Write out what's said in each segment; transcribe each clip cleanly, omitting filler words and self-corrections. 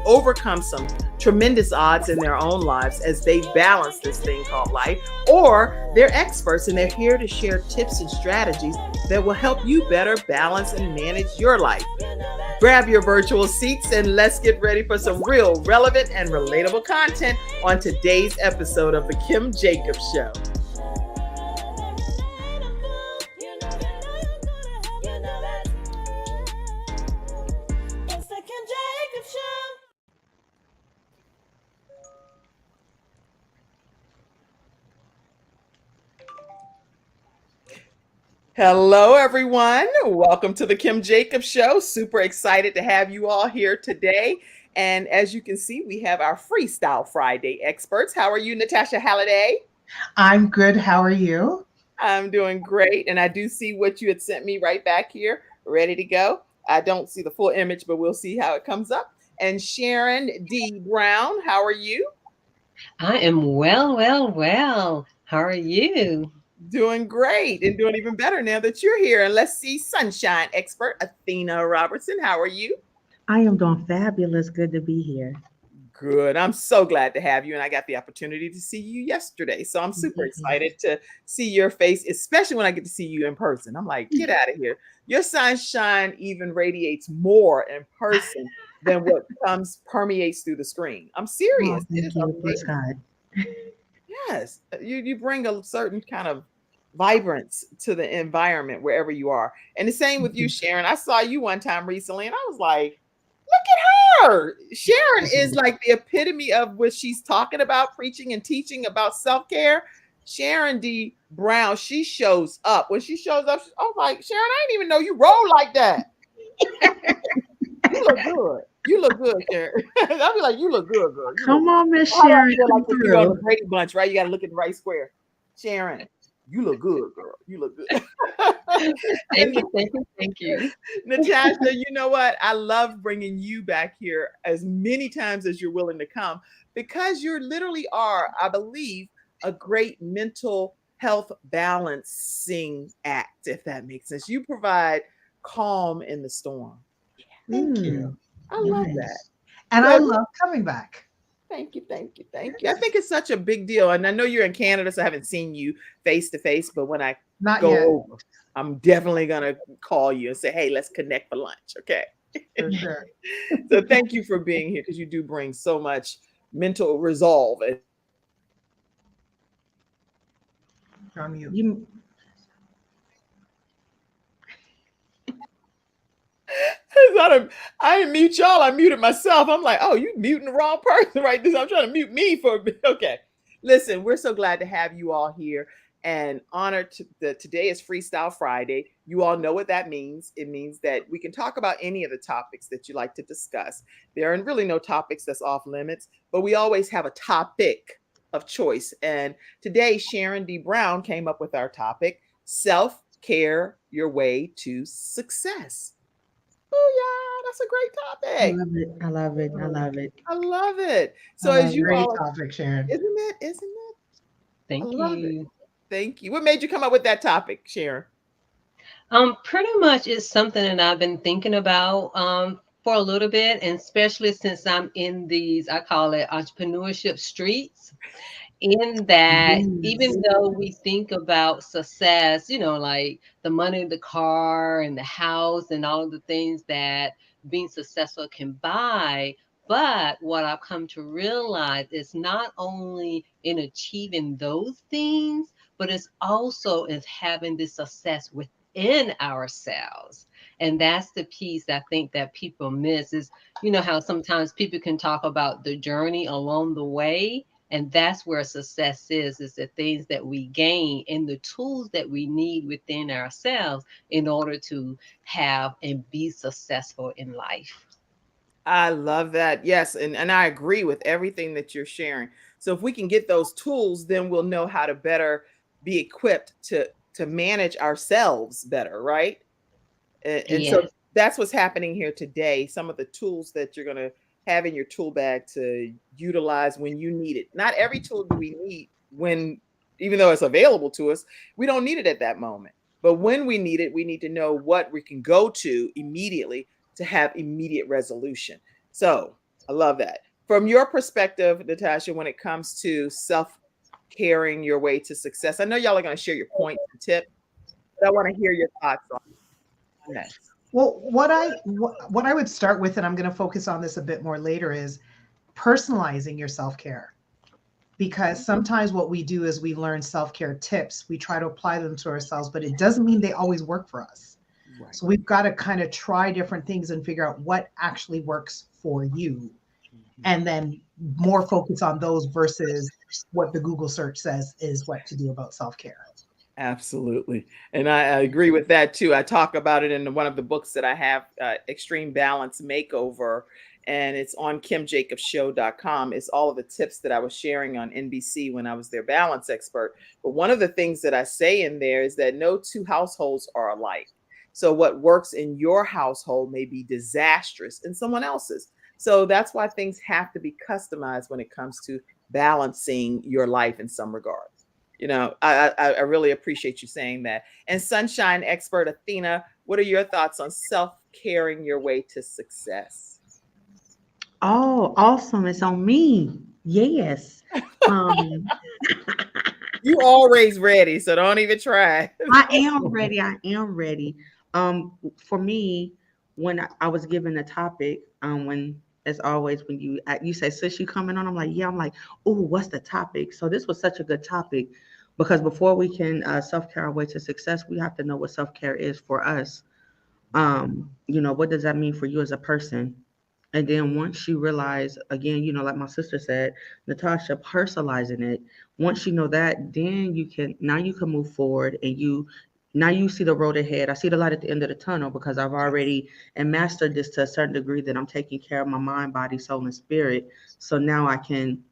overcome some tremendous odds in their own lives as they balance this thing called life, or they're experts and they're here to share tips and strategies that will help you better balance and manage your life. Grab your virtual seats and let's get ready for some real, relevant, and relatable content on today's episode of The Kim Jacobs Show. Hello, everyone. Welcome to the Kim Jacobs Show. Super excited to have you all here today. And as you can see, we have our Freestyle Friday experts. How are you, Natasha Halliday? I'm good. How are you? I'm doing great. And I do see what you had sent me right back here, ready to go. I don't see the full image, but we'll see how it comes up. And Sharon D. Brown, how are you? I am well. How are you? Doing great and doing even better now that you're here. And let's see Sunshine expert Athena Robertson. How are you? I am doing fabulous. Good to be here. Good. I'm so glad to have you. And I got the opportunity to see you yesterday. So I'm super Yes. excited to see your face, especially when I get to see you in person. I'm like, get out of here. Your sunshine even radiates more in person than what comes permeates through the screen. I'm serious. Oh, It thank is you. Praise amazing. God. Yes. You bring a certain kind of vibrance to the environment wherever you are. And the same with you, Sharon. I saw you one time recently and I was like, look at her. Sharon is like the epitome of what she's talking about, preaching and teaching about self-care. Sharon D. Brown, she shows up. When she shows up, I'm like, Sharon, I didn't even know you roll like that. You look good. You look good, Sharon. I'll be like, you look good, girl. You look Come good. on, Miss How I Sharon. feel like Come if you're on the through. Brady Bunch, right? You got to look in the right square. Sharon, you look good, girl. You look good. Thank And you, thank you, thank you. Natasha, you know what? I love bringing you back here as many times as you're willing to come because you literally are, I believe, a great mental health balancing act, if that makes sense. You provide calm in the storm. Thank you. Mm, I love that. nice. And I So love coming back. thank you, thank you, thank you. I think it's such a big deal. And I know you're in Canada, so I haven't seen you face to face, but when I Not go yet, over, I'm definitely gonna call you and say, hey, let's connect for lunch. Okay. for sure. So thank you for being here because you do bring so much mental resolve. And You're on mute. You I didn't mute y'all. I muted myself. I'm like, oh, you muting the wrong person right this. I'm trying to mute me for a bit. Okay. Listen, we're so glad to have you all here and honored today is Freestyle Friday. You all know what that means. It means that we can talk about any of the topics that you like to discuss. There are really no topics that's off limits, but we always have a topic of choice. And today, Sharon D. Brown came up with our topic, self-care, your way to success. Oh yeah, that's a great I topic. love it. I love it. I love it. I love it. I So as love you it. Great all, topic, Sharon. isn't it? Isn't it? I Thank love it. you. Thank you. What made you come up with that topic, Sharon? Pretty much it's something that I've been thinking about for a little bit, and especially since I'm in these, I call it entrepreneurship streets. In that, even Yes. though we think about success, like the money, the car, and the house, and all of the things that being successful can buy. But what I've come to realize is not only in achieving those things, but it's also in having this success within ourselves. And that's the piece I think that people miss is, how sometimes people can talk about the journey along the way, and that's where success is the things that we gain and the tools that we need within ourselves in order to have and be successful in life. I love that. Yes, and I agree with everything that you're sharing. So if we can get those tools, then we'll know how to better be equipped to manage ourselves better, right? And so Yes. that's what's happening here today. Some of the tools that you're going to have in your tool bag to utilize when you need it. Not every tool do we need when, even though it's available to us, we don't need it at that moment. But when we need it, we need to know what we can go to immediately to have immediate resolution. So I love that. From your perspective, Natasha, when it comes to self-caring your way to success, I know y'all are going to share your points and tips, but I want to hear your thoughts on that. Well, what I would start with, and I'm going to focus on this a bit more later, is personalizing your self-care. Because sometimes what we do is we learn self-care tips, we try to apply them to ourselves, but it doesn't mean they always work for us. Right. So we've got to kind of try different things and figure out what actually works for you. And then more focus on those versus what the Google search says is what to do about self-care. Absolutely. And I agree with that too. I talk about it in one of the books that I have, Extreme Balance Makeover, and it's on kimjacobshow.com. It's all of the tips that I was sharing on NBC when I was their balance expert. But one of the things that I say in there is that no two households are alike. So what works in your household may be disastrous in someone else's. So that's why things have to be customized when it comes to balancing your life in some regard. You know, I really appreciate you saying that. And sunshine expert Athena, what are your thoughts on self-caring your way to success? Oh, awesome. It's on me. Yes. Um, You always ready, so don't even try. I am ready. I am ready. For me, when I was given the topic, when as always when you say, "Sis, you coming on?" I'm like, "Yeah." I'm like, "Oh, what's the topic?" So this was such a good topic because before we can self care our way to success, we have to know what self care is for us. What does that mean for you as a person? And then once you realize, again, like my sister said, Natasha, personalizing it. Once you know that, then you can move forward and now you see the road ahead. I see the light at the end of the tunnel because I've already and mastered this to a certain degree that I'm taking care of my mind, body, soul, and spirit. So now I can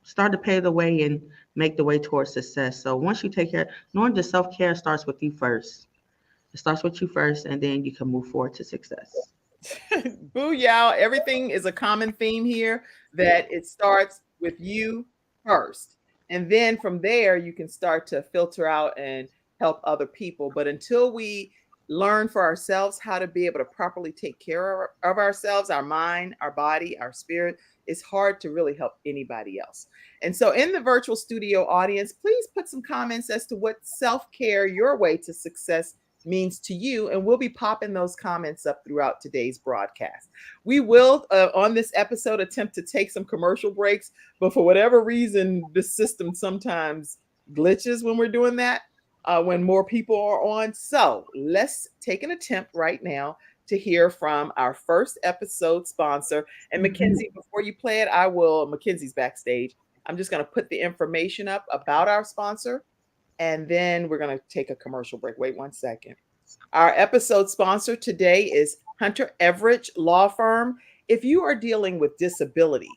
start to pave the way and make the way towards success. So once you take care, knowing the self-care starts with you first. It starts with you first, and then you can move forward to success. Booyah. Everything is a common theme here that it starts with you first. And then from there, you can start to filter out and help other people. But until we learn for ourselves how to be able to properly take care of ourselves, our mind, our body, our spirit, it's hard to really help anybody else. And so, in the virtual studio audience, please put some comments as to what self care, your way to success, means to you, and we'll be popping those comments up throughout today's broadcast. We will on this episode attempt to take some commercial breaks, but for whatever reason the system sometimes glitches when we're doing that, when more people are on. So let's take an attempt right now to hear from our first episode sponsor. And Mackenzie, before you play it, Mackenzie's backstage, I'm just going to put the information up about our sponsor, and then we're going to take a commercial break. Wait 1 second. Our episode sponsor today is Hunter Everett Law Firm. If you are dealing with disability,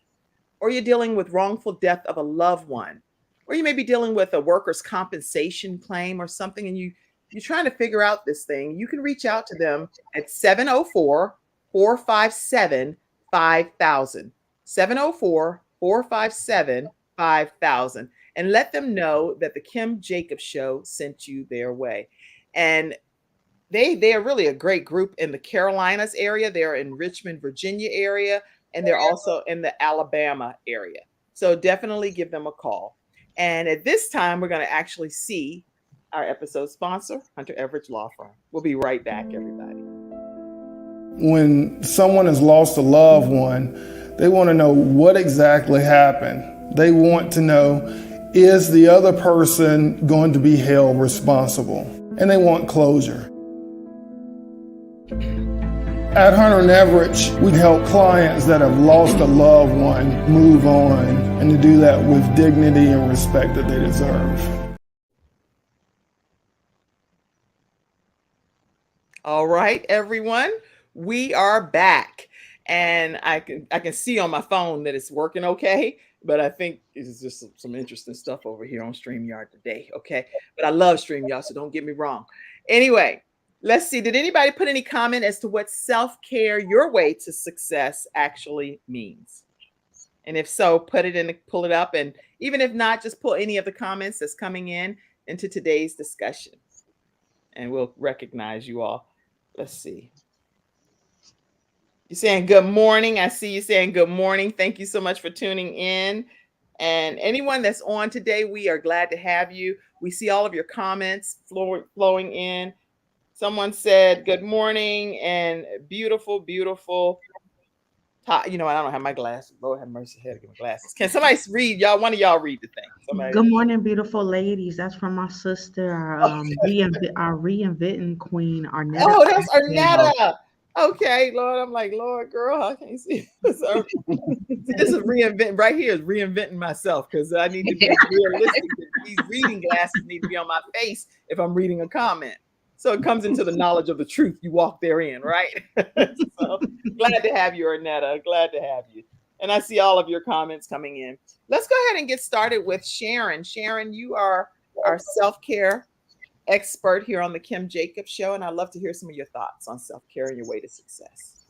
or you're dealing with wrongful death of a loved one, or you may be dealing with a workers' compensation claim or something, and you're trying to figure out this thing, you can reach out to them at 704-457-5000. 704-457-5000. And let them know that the Kim Jacobs Show sent you their way. And they are really a great group in the Carolinas area. They're in Richmond, Virginia area, and they're also in the Alabama area. So definitely give them a call. And at this time, we're going to actually see our episode sponsor, Hunter Everett Law Firm. We'll be right back, everybody. When someone has lost a loved one, they want to know what exactly happened. They want to know, is the other person going to be held responsible? And they want closure. At Hunter & Everett, we help clients that have lost a loved one move on, and to do that with dignity and respect that they deserve. All right, everyone, we are back. And I can see on my phone that it's working okay, but I think it's just some interesting stuff over here on StreamYard today, okay? But I love StreamYard, so don't get me wrong. Anyway, let's see. Did anybody put any comment as to what self-care, your way to success, actually means? And if so, pull it up. And even if not, just pull any of the comments that's coming in into today's discussion, and we'll recognize you all. Let's see. You're saying good morning. I see you saying good morning. Thank you so much for tuning in. And anyone that's on today, we are glad to have you. We see all of your comments flowing in. Someone said good morning and beautiful, beautiful. You know, I don't have my glasses. Lord have mercy, I had to get my glasses. Can somebody read y'all? One of y'all read the thing. Somebody. Good morning, beautiful ladies. That's from my sister, our reinventing queen, Arnetta. Oh, that's Arnetta. Okay, Lord. I'm like, Lord, girl, I can't see. So, this is reinventing right here is reinventing myself because I need to be realistic. These reading glasses need to be on my face if I'm reading a comment. So it comes into the knowledge of the truth. You walk therein, right? So glad to have you, Arnetta. Glad to have you. And I see all of your comments coming in. Let's go ahead and get started with Sharon. Sharon, you are our self-care expert here on the Kim Jacobs Show, and I'd love to hear some of your thoughts on self-care and your way to success.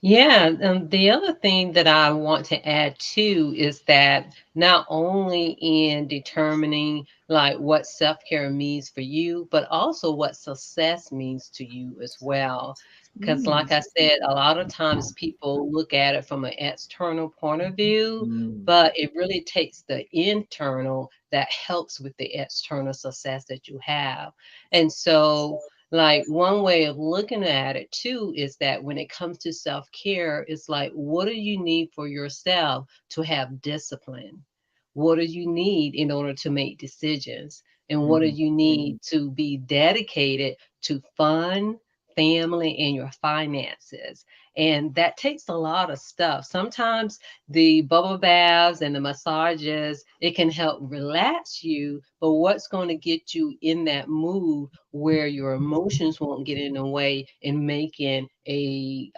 Yeah, the other thing that I want to add too is that not only in determining like what self-care means for you, but also what success means to you as well. Because like I said, a lot of times people look at it from an external point of view, but it really takes the internal that helps with the external success that you have. And so like one way of looking at it too is that when it comes to self-care, it's like, what do you need for yourself to have discipline? What do you need in order to make decisions? And what do you need to be dedicated to fun, family, and your finances? And that takes a lot of stuff. Sometimes the bubble baths and the massages, it can help relax you, but what's going to get you in that mood where your emotions won't get in the way in making a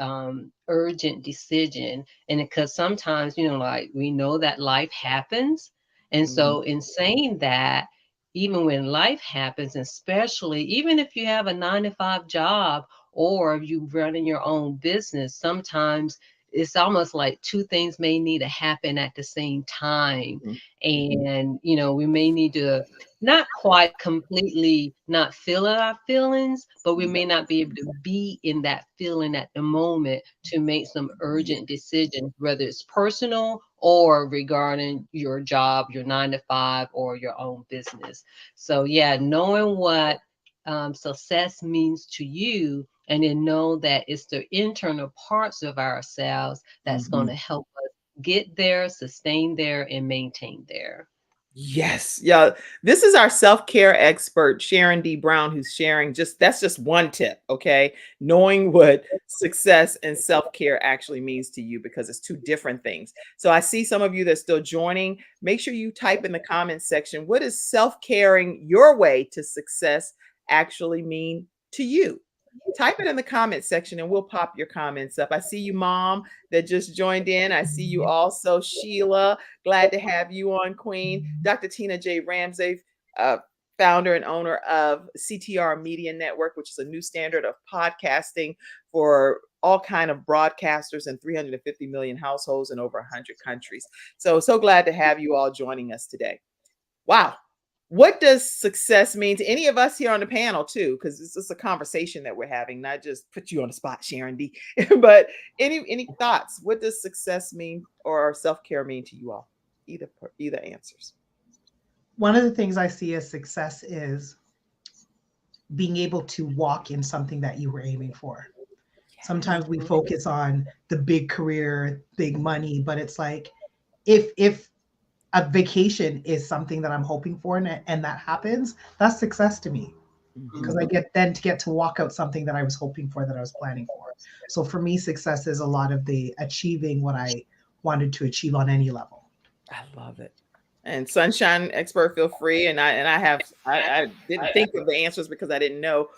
urgent decision? And because sometimes, you know, like we know that life happens. And so in saying that, even when life happens, especially even if you have a 9 to 5 job or if you run in your own business, sometimes it's almost like two things may need to happen at the same time. And, you know, we may need to not quite completely not feel our feelings, but we may not be able to be in that feeling at the moment to make some urgent decisions, whether it's personal or regarding your job, your 9 to 5, or your own business. So, yeah, knowing what success means to you, and then know that it's the internal parts of ourselves that's going to help us get there, sustain there, and maintain there. Yes. Yeah. This is our self-care expert, Sharon D. Brown, who's sharing that's just one tip. Okay. Knowing what success and self-care actually means to you, because it's two different things. So I see some of you that's still joining. Make sure you type in the comments section, what does self-caring your way to success actually mean to you? Type it in the comment section and we'll pop your comments up. I see you, Mom, that just joined in. I see you also, Sheila. Glad to have you on, Queen. Dr. Tina J. Ramsey, founder and owner of CTR Media Network, which is a new standard of podcasting for all kind of broadcasters in 350 million households in over 100 countries. So glad to have you all joining us today. Wow. What does success mean to any of us here on the panel too? Because it's just a conversation that we're having, not just put you on the spot, Sharon D. But any thoughts? What does success mean or self-care mean to you all? Either answers. One of the things I see as success is being able to walk in something that you were aiming for. Sometimes we focus on the big career, big money, but it's like if a vacation is something that I'm hoping for and that happens, that's success to me, because I get to walk out something that I was hoping for, that I was planning for. So for me, success is a lot of the achieving what I wanted to achieve on any level. I love it. And Sunshine Expert, feel free. And I didn't think of the answers because I didn't know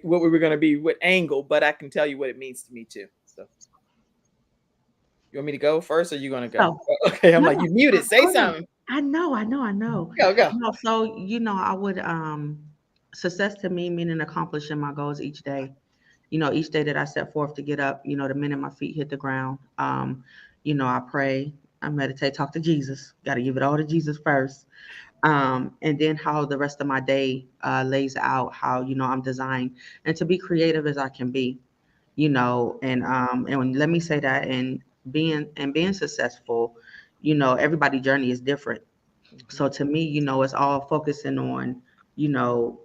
what we were going to be with angle, but I can tell you what it means to me too. So you want me to go first, or you going to go? Okay, I'm like, you muted. Say something. I know. Go. No, so I would success to me meaning accomplishing my goals each day. Each day that I set forth to get up, the minute my feet hit the ground, I pray, I meditate, talk to Jesus. Got to give it all to Jesus first. And then how the rest of my day lays out, how, I'm designed, and to be creative as I can be. and let me say that, and being successful, everybody's journey is different. So to me, it's all focusing on,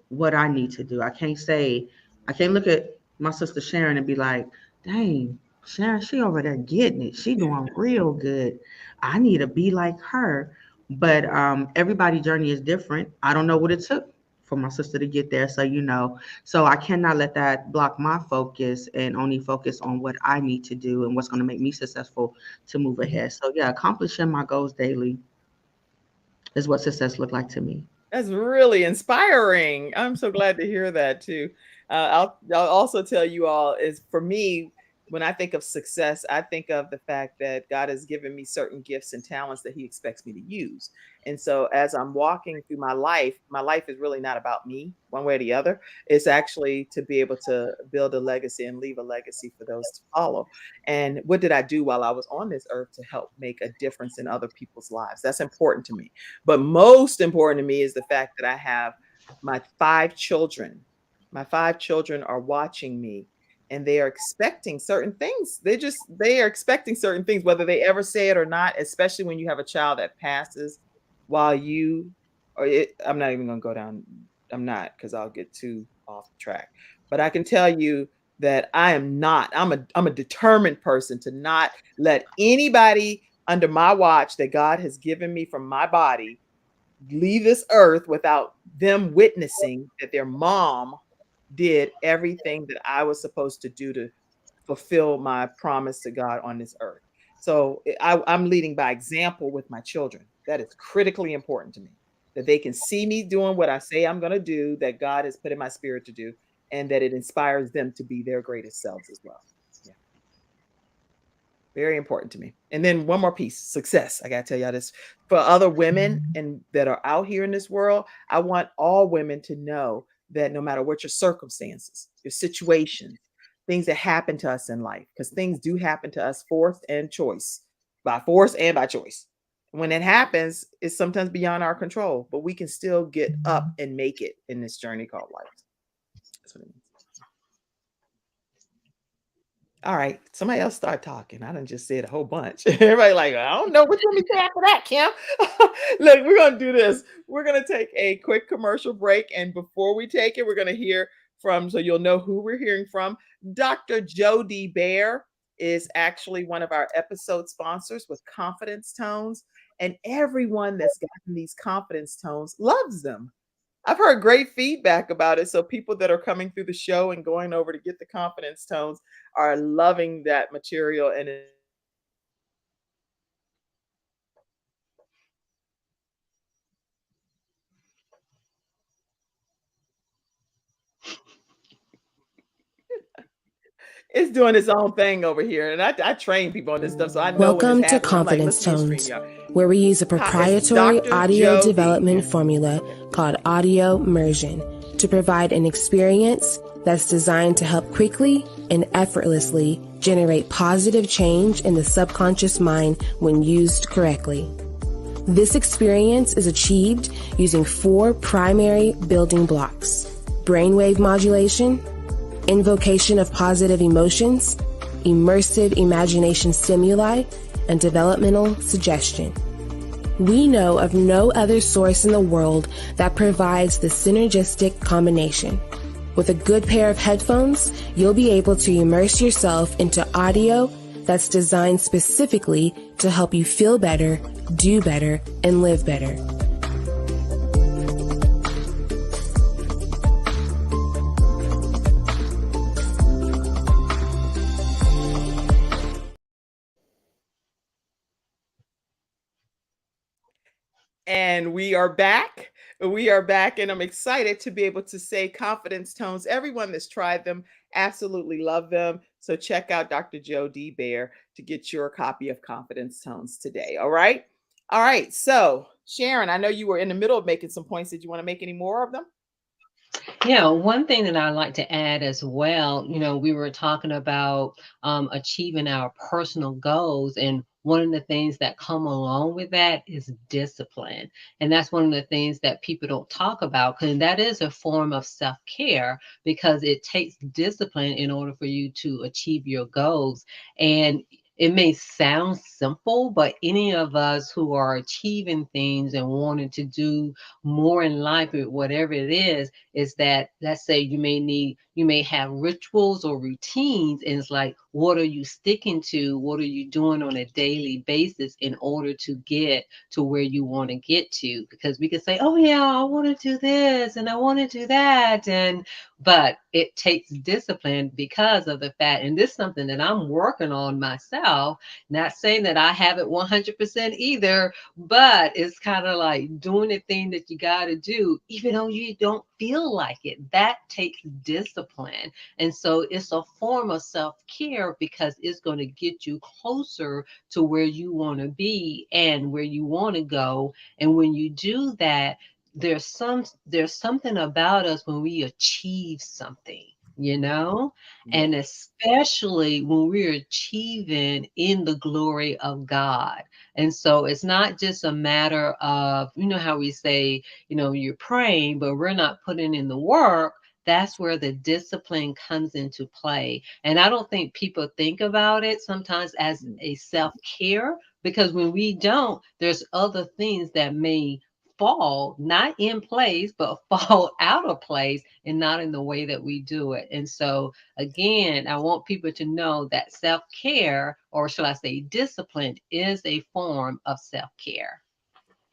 what I need to do. I can't look at my sister Sharon and be like, dang, Sharon, she over there getting it. She doing real good. I need to be like her. But everybody's journey is different. I don't know what it took for my sister to get there. So I cannot let that block my focus and only focus on what I need to do and what's going to make me successful to move ahead. So yeah, accomplishing my goals daily is what success looked like to me. That's really inspiring. I'm so glad to hear that too. I'll also tell you all is for me, when I think of success, I think of the fact that God has given me certain gifts and talents that He expects me to use. And so as I'm walking through my life is really not about me one way or the other. It's actually to be able to build a legacy and leave a legacy for those to follow. And what did I do while I was on this earth to help make a difference in other people's lives? That's important to me. But most important to me is the fact that I have my 5 children. My 5 children are watching me and they are expecting certain things. They are expecting certain things, whether they ever say it or not, especially when you have a child that passes while you I'm not even gonna go down. I'm not because I'll get too off track. But I can tell you that I'm a determined person to not let anybody under my watch that God has given me from my body leave this earth without them witnessing that their mom did everything that I was supposed to do to fulfill my promise to God on this earth. So I'm leading by example with my children. That is critically important to me, that they can see me doing what I say I'm going to do, that God has put in my spirit to do, and that it inspires them to be their greatest selves as well. Yeah. Very important to me. And then one more piece, success. I got to tell y'all this. For other women and that are out here in this world, I want all women to know that no matter what your circumstances, your situations, things that happen to us in life, because things do happen to us forced and choice, by force and by choice. When it happens, it's sometimes beyond our control, but we can still get up and make it in this journey called life. That's what it means. All right, somebody else start talking. I done just said a whole bunch. Everybody like, I don't know what you want me to say after that, Kim. Look, we're gonna do this. We're gonna take a quick commercial break, and before we take it, we're gonna hear from, so you'll know who we're hearing from. Dr. Jody Bear is actually one of our episode sponsors with Confidence Tones, and everyone that's gotten these confidence tones loves them. I've heard great feedback about it. So people that are coming through the show and going over to get the confidence tones are loving that material. And it's doing its own thing over here. And I train people on this stuff, so I know when it's Welcome to happening. I'm like, Confidence listen to your Tones, screen, y'all. where we use a proprietary Dr. audio Jody. development formula called audio immersion to provide an experience that's designed to help quickly and effortlessly generate positive change in the subconscious mind when used correctly. This experience is achieved using 4 primary building blocks: brainwave modulation, invocation of positive emotions, immersive imagination stimuli, and developmental suggestion. We know of no other source in the world that provides the synergistic combination. With a good pair of headphones, you'll be able to immerse yourself into audio that's designed specifically to help you feel better, do better, and live better. And we are back. We are back, and I'm excited to be able to say confidence tones. Everyone that's tried them absolutely love them. So check out Dr. Joe D. Bear to get your copy of Confidence Tones today. All right. All right. So, Sharon, I know you were in the middle of making some points. Did you want to make any more of them? Yeah, one thing that I'd like to add as well, we were talking about achieving our personal goals. And one of the things that come along with that is discipline. And that's one of the things that people don't talk about, because that is a form of self-care, because it takes discipline in order for you to achieve your goals. And it may sound simple, but any of us who are achieving things and wanting to do more in life, with whatever it is that, let's say you may have rituals or routines, and it's like, what are you sticking to? What are you doing on a daily basis in order to get to where you want to get to? Because we can say, oh yeah, I want to do this and I want to do that, but it takes discipline because of the fact, and this is something that I'm working on myself, not saying that I have it 100% either, but it's kind of like doing the thing that you got to do, even though you don't feel like it. That takes discipline. And so it's a form of self-care, because it's going to get you closer to where you want to be and where you want to go. And when you do that, there's something about us when we achieve something, and especially when we're achieving in the glory of God. And so it's not just a matter of, how we say, you're praying, but we're not putting in the work. That's where the discipline comes into play. And I don't think people think about it sometimes as a self-care, because when we don't, there's other things that may fall not in place, but fall out of place, and not in the way that we do it. And so again, I want people to know that self-care, or shall I say discipline, is a form of self-care.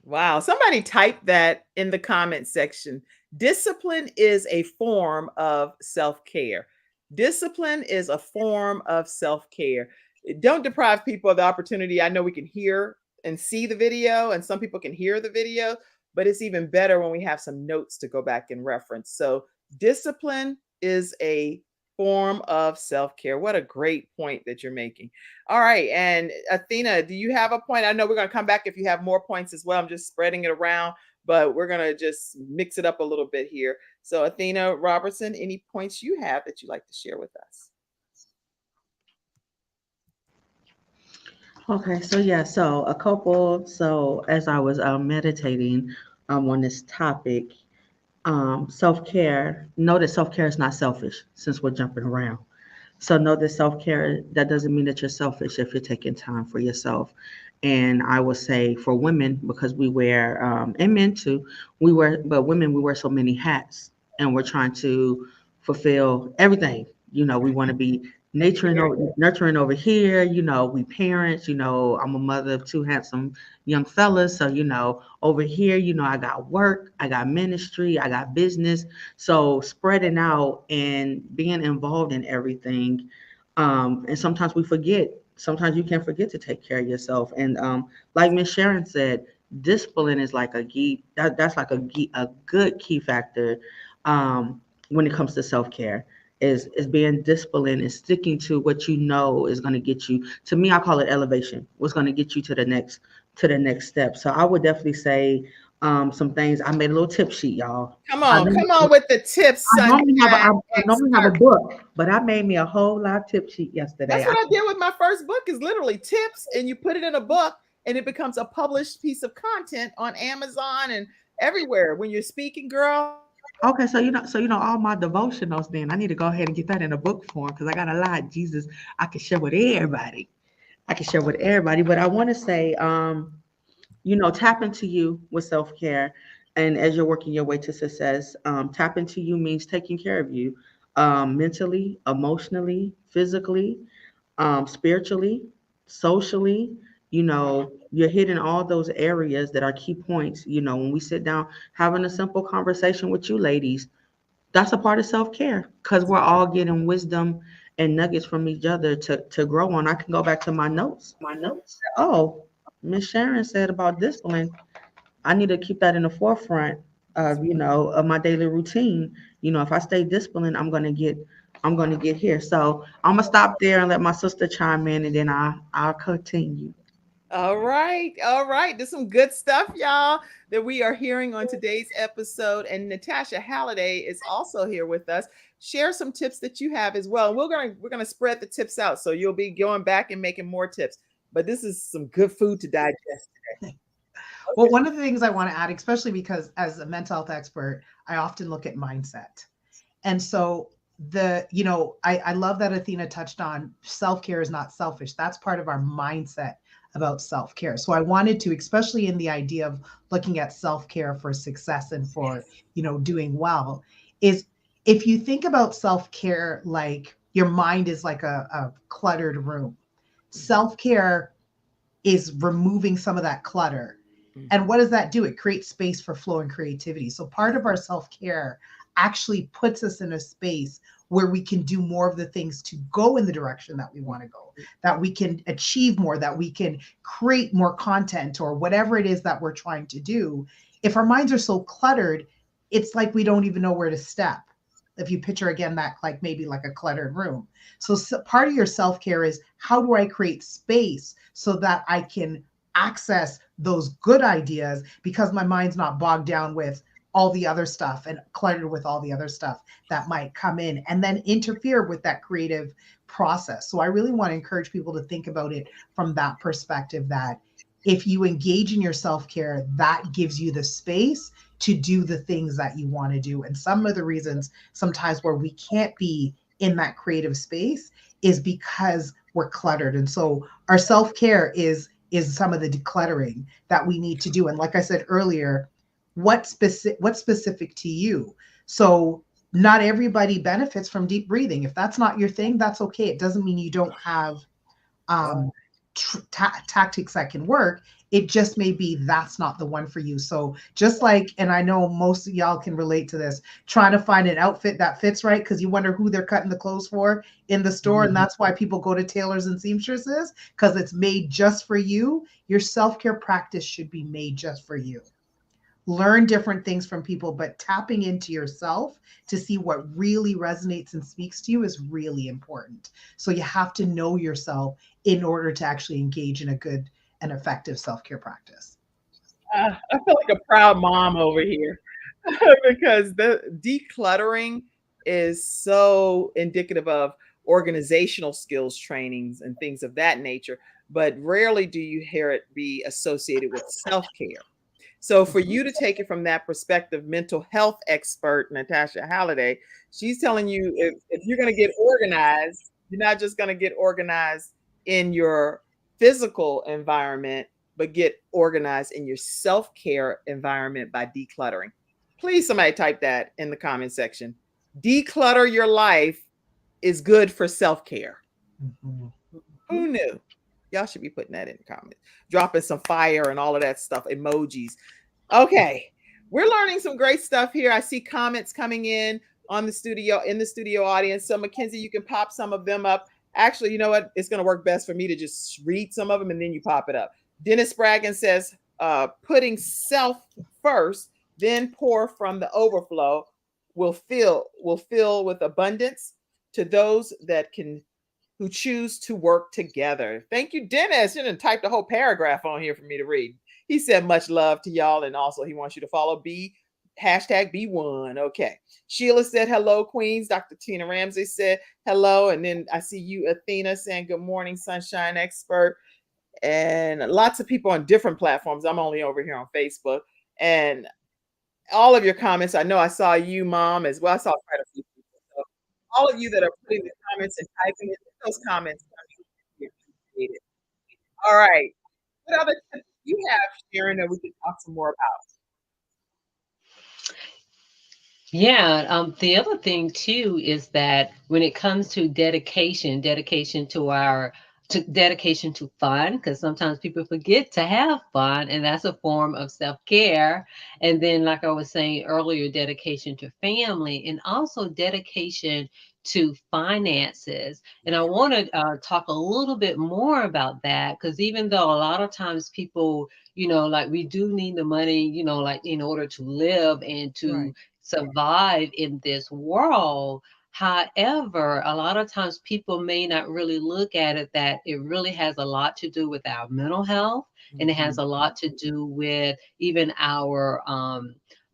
Wow. Somebody type that in the comment section. Discipline is a form of self-care. Discipline is a form of self-care. Don't deprive people of the opportunity. I know we can hear and see the video, and some people can hear the video, but it's even better when we have some notes to go back and reference. So discipline is a form of self-care. What a great point that you're making. All right. And Athena, do you have a point? I know we're going to come back if you have more points as well. I'm just spreading it around, but we're going to just mix it up a little bit here. So Athena Robertson, any points you have that you'd like to share with us? Okay, so yeah, so as I was meditating on this topic, self-care, know that self-care is not selfish, since we're jumping around. So know that self-care, that doesn't mean that you're selfish if you're taking time for yourself. And I would say for women, because we wear, and men too, but women, we wear so many hats, and we're trying to fulfill everything. We want to be nurturing over here. We parents. I'm a mother of two handsome young fellas. So, over here, I got work, I got ministry, I got business. So spreading out and being involved in everything. And sometimes we forget. Sometimes you can forget to take care of yourself. And like Miss Sharon said, discipline is like a key. That's like a good key factor when it comes to self care. Is being disciplined and sticking to what you know is going to get you. To me, I call it elevation. What's going to get you to the next step. So I would definitely say some things. I made a little tip sheet, y'all. Come on with the tips. I normally have a book, but I made me a whole live tip sheet yesterday. That's what I did with my first book, is literally tips, and you put it in a book and it becomes a published piece of content on Amazon and everywhere. When you're speaking, girl. Okay, so all my devotionals. Then I need to go ahead and get that in a book form, because I got a lot. Jesus, I can share with everybody. But I want to say, tap into you with self care, and as you're working your way to success, tap into you means taking care of you, mentally, emotionally, physically, spiritually, socially. You're hitting all those areas that are key points. When we sit down having a simple conversation with you ladies, that's a part of self-care, because we're all getting wisdom and nuggets from each other to grow on. I can go back to my notes. Oh, Miss Sharon said about discipline. I need to keep that in the forefront of my daily routine. If I stay disciplined, I'm gonna get here. So I'm gonna stop there and let my sister chime in, and then I'll continue. All right. There's some good stuff, y'all, that we are hearing on today's episode. And Natasha Halliday is also here with us. Share some tips that you have as well. And we're gonna spread the tips out, so you'll be going back and making more tips. but this is some good food to digest. Well, one of the things I want to add, especially because as a mental health expert, I often look at mindset. And so I love that Athena touched on self-care is not selfish. That's part of our mindset about self-care. So I wanted to, especially in the idea of looking at self-care for success and for, doing well, is if you think about self-care like your mind is like a cluttered room. Self-care is removing some of that clutter. And what does that do? It creates space for flow and creativity. So part of our self-care actually puts us in a space where we can do more of the things to go in the direction that we want to go, that we can achieve more, that we can create more content or whatever it is that we're trying to do. If our minds are so cluttered, it's like we don't even know where to step. If you picture again that like maybe like a cluttered room. So part of your self-care is how do I create space so that I can access those good ideas because my mind's not bogged down with all the other stuff and cluttered with all the other stuff that might come in and then interfere with that creative process. So I really want to encourage people to think about it from that perspective, that if you engage in your self-care, that gives you the space to do the things that you want to do. And some of the reasons sometimes where we can't be in that creative space is because we're cluttered. And so our self-care is some of the decluttering that we need to do. And like I said earlier, what's specific to you? So not everybody benefits from deep breathing. If that's not your thing, that's okay. It doesn't mean you don't have tactics that can work. It just may be that's not the one for you. So just like, and I know most of y'all can relate to this, trying to find an outfit that fits right because you wonder who they're cutting the clothes for in the store. And that's why people go to tailors and seamstresses, because it's made just for you. Your self-care practice should be made just for you. Learn different things from people, but tapping into yourself to see what really resonates and speaks to you is really important. So you have to know yourself in order to actually engage in a good and effective self-care practice. I feel like a proud mom over here because the decluttering is so indicative of organizational skills trainings and things of that nature, but rarely do you hear it be associated with self-care. So for you to take it from that perspective, mental health expert Natasha Halliday, she's telling you if you're going to get organized, you're not just going to get organized in your physical environment, but get organized in your self-care environment by decluttering. Please, somebody type that in the comment section. Declutter your life is good for self-care. Mm-hmm. Who knew? Y'all should be putting that in the comments, dropping some fire and all of that stuff, emojis. Okay, we're learning some great stuff here. I see comments coming in on the studio audience. So Mackenzie, you can pop some of them up. Actually, you know what? It's going to work best for me to just read some of them and then you pop it up. Dennis Spraggin says, putting self first, then pour from the overflow will fill with abundance to those that can who choose to work together. Thank you, Dennis. You didn't type the whole paragraph on here for me to read. He said much love to y'all, and also he wants you to follow #B1. Okay. Sheila said hello, Queens. Dr. Tina Ramsey said hello, and then I see you, Athena, saying good morning, Sunshine Expert, and lots of people on different platforms. I'm only over here on Facebook, and all of your comments. I know I saw you, Mom, as well. I saw quite a few people. So all of you that are putting the comments and typing it, those comments. All right. What other tips do you have, Sharon, that we can talk some more about? Yeah, the other thing too is that when it comes to dedication to fun, because sometimes people forget to have fun, and that's a form of self-care. And then, like I was saying earlier, dedication to family, and also dedication to finances. And I want to talk a little bit more about that, because even though a lot of times people, like we do need the money, like in order to live and to Right. survive in this world. However, a lot of times people may not really look at it that it really has a lot to do with our mental health, and it has a lot to do with even our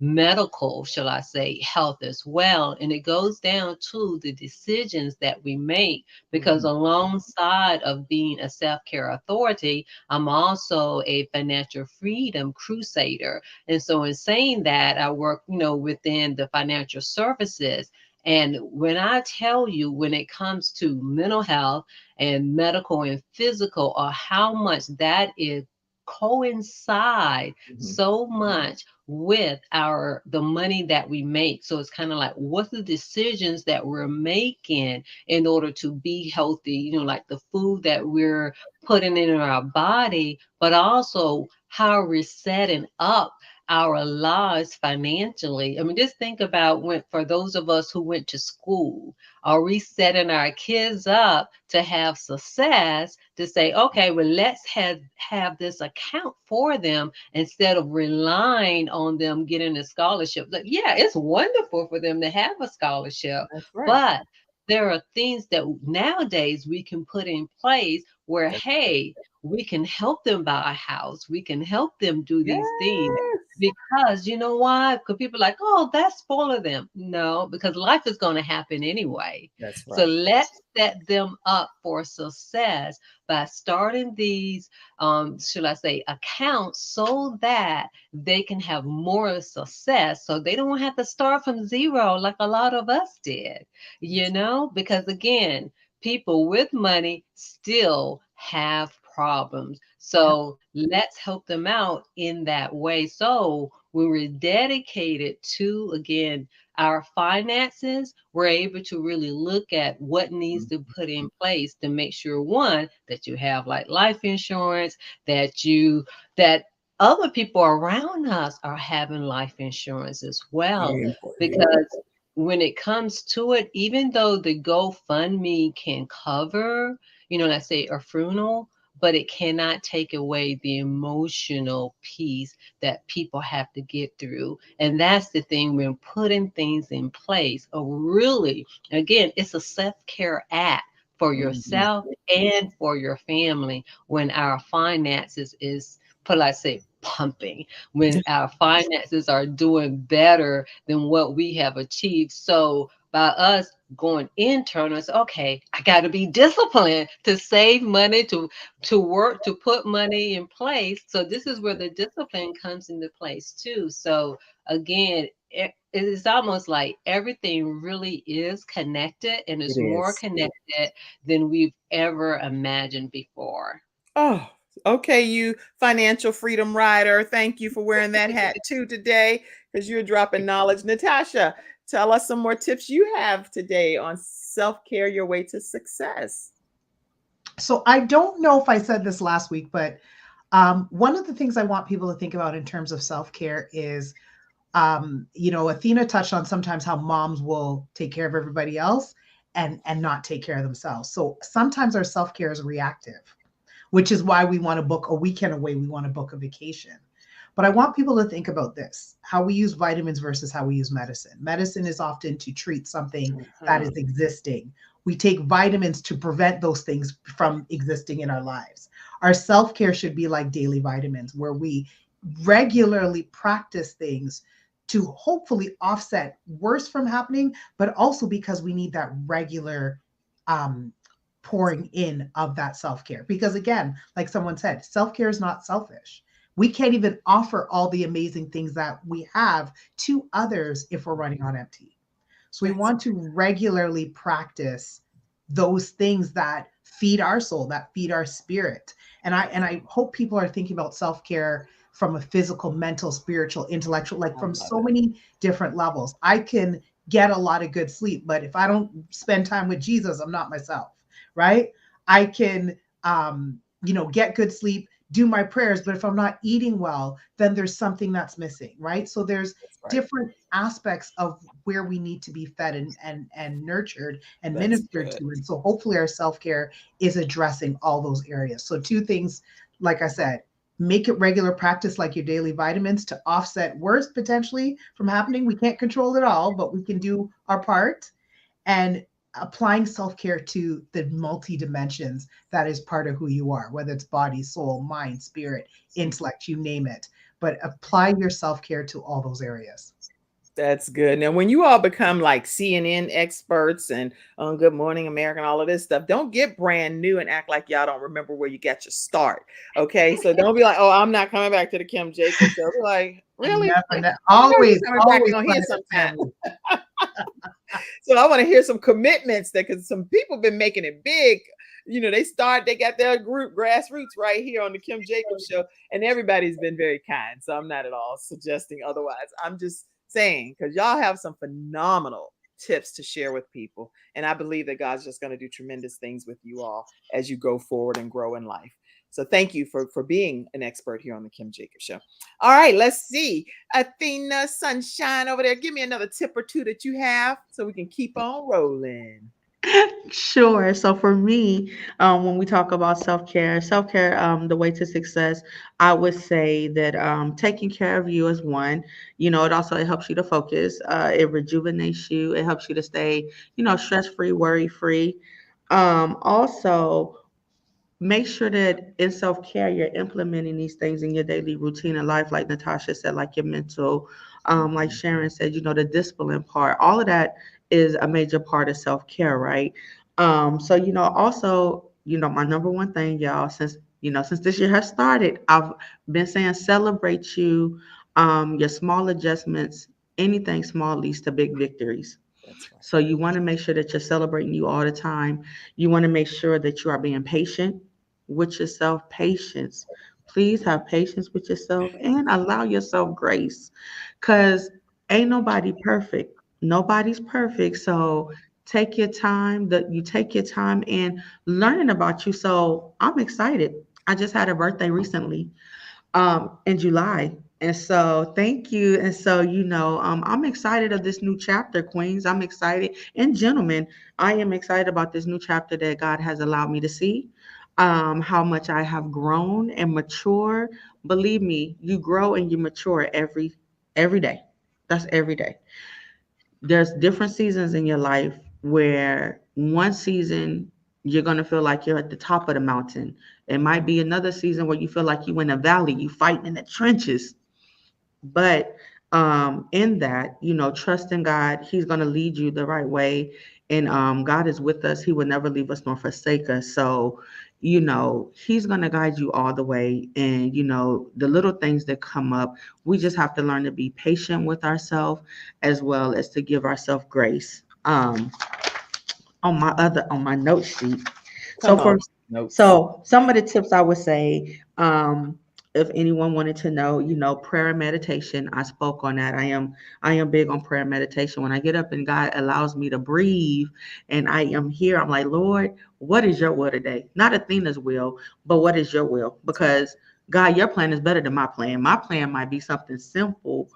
medical, shall I say, health as well. And it goes down to the decisions that we make, because alongside of being a self-care authority, I'm also a financial freedom crusader. And so in saying that, I work, within the financial services. And when I tell you, when it comes to mental health and medical and physical, or how much that is coincide so much with the money that we make. So it's kind of like, what's the decisions that we're making in order to be healthy, like the food that we're putting in our body, but also how we're setting up our lives financially. I mean, just think about for those of us who went to school, are we setting our kids up to have success, to say, okay, well, let's have this account for them instead of relying on them getting a scholarship. Like, yeah, it's wonderful for them to have a scholarship, That's right. but there are things that nowadays we can put in place where, hey, we can help them buy a house. We can help them do these things. Yes. Because you know why? Because people are like, oh, that's spoiling them. No, because life is going to happen anyway. That's So right. let's set them up for success by starting these, should I say, accounts, so that they can have more success. So they don't have to start from zero like a lot of us did, because again, people with money still have problems. Yep. So let's help them out in that way. So when we're dedicated to, again, our finances, we're able to really look at what needs to put in place to make sure, one, that you have like life insurance, that other people around us are having life insurance as well. Very important. Because when it comes to it, even though the GoFundMe can cover, let's say a funeral, but it cannot take away the emotional piece that people have to get through. And that's the thing, when putting things in place, really, again, it's a self-care act for yourself and for your family, when our finances is, let's say, pumping, when our finances are doing better than what we have achieved. So by us going internal, it's okay, I got to be disciplined to save money, to work, to put money in place. So this is where the discipline comes into place too. So again, it is almost like everything really is connected, and It it's more is. connected than we've ever imagined before. Oh, okay, you financial freedom rider. Thank you for wearing that hat too today, because you're dropping knowledge. Natasha, tell us some more tips you have today on self-care, your way to success. So I don't know if I said this last week, but one of the things I want people to think about in terms of self-care is, Athena touched on sometimes how moms will take care of everybody else and not take care of themselves. So sometimes our self-care is reactive, which is why we want to book a weekend away. We want to book a vacation. But I want people to think about this, how we use vitamins versus how we use medicine. Medicine is often to treat something that is existing. We take vitamins to prevent those things from existing in our lives. Our self-care should be like daily vitamins, where we regularly practice things to hopefully offset worse from happening, but also because we need that regular pouring in of that self-care. Because again, like someone said, self-care is not selfish. We can't even offer all the amazing things that we have to others if we're running on empty. So we want to regularly practice those things that feed our soul, that feed our spirit. And I hope people are thinking about self-care from a physical, mental, spiritual, intellectual, like from so many different levels. I can get a lot of good sleep, but if I don't spend time with Jesus, I'm not myself, right? I can get good sleep, do my prayers, but if I'm not eating well, then there's something that's missing, right? So there's different aspects of where we need to be fed and nurtured and ministered to. And so hopefully our self-care is addressing all those areas. So two things, like I said, make it regular practice like your daily vitamins to offset worse potentially from happening. We can't control it all, but we can do our part. And applying self-care to the multi-dimensions that is part of who you are, whether it's body, soul, mind, spirit, intellect, you name it. but apply your self-care to all those areas. That's good. Now, when you all become like CNN experts and on Good Morning America and all of this stuff, don't get brand new and act like y'all don't remember where you got your start. Okay. So don't be like, oh, I'm not coming back to the Kim Jacobs show. Be like, really? Never, I know you're always, coming back. We're always gonna plan hear it with sometime. family. So I want to hear some commitments that because some people been making it big. You know, they got their group grassroots right here on the Kim Jacobs show, and everybody's been very kind. So I'm not at all suggesting otherwise. I'm just saying because y'all have some phenomenal tips to share with people. And I believe that God's just going to do tremendous things with you all as you go forward and grow in life. So thank you for being an expert here on the Kim Jacobs show. All right, let's see. Athena Sunshine over there. Give me another tip or two that you have so we can keep on rolling. Sure. So for me, when we talk about self-care, the way to success, I would say that taking care of you is one. It helps you to focus. It rejuvenates you. It helps you to stay, stress-free, worry-free. Also, make sure that in self-care you're implementing these things in your daily routine of life, like Natasha said, like your mental, like Sharon said, the discipline part, all of that is a major part of self-care, right? So also, my number one thing, y'all, since this year has started, I've been saying celebrate your small adjustments. Anything small leads to big victories. That's right. So you want to make sure that you're celebrating you all the time. You want to make sure that you are being patient with yourself. Patience. Please have patience with yourself and allow yourself grace. Cause ain't nobody perfect. Nobody's perfect. So take your time. That you take your time in learning about you. So I'm excited. I just had a birthday recently in July. And so thank you. And so, I'm excited of this new chapter, Queens. I'm excited. And gentlemen, I am excited about this new chapter that God has allowed me to see. How much I have grown and mature. Believe me, you grow and you mature every day. That's every day. There's different seasons in your life where one season you're going to feel like you're at the top of the mountain. It might be another season where you feel like you in a valley, you fighting in the trenches. But in that, trust in God. He's going to lead you the right way. And God is with us. He will never leave us nor forsake us. So, he's going to guide you all the way. And, the little things that come up, we just have to learn to be patient with ourselves as well as to give ourselves grace. On my note sheet. So some of the tips I would say, if anyone wanted to know, prayer and meditation, I spoke on that. I am big on prayer and meditation. When I get up and God allows me to breathe and I am here, I'm like, Lord, what is your will today? Not Athena's will, but what is your will? Because God, your plan is better than my plan. My plan might be something simple,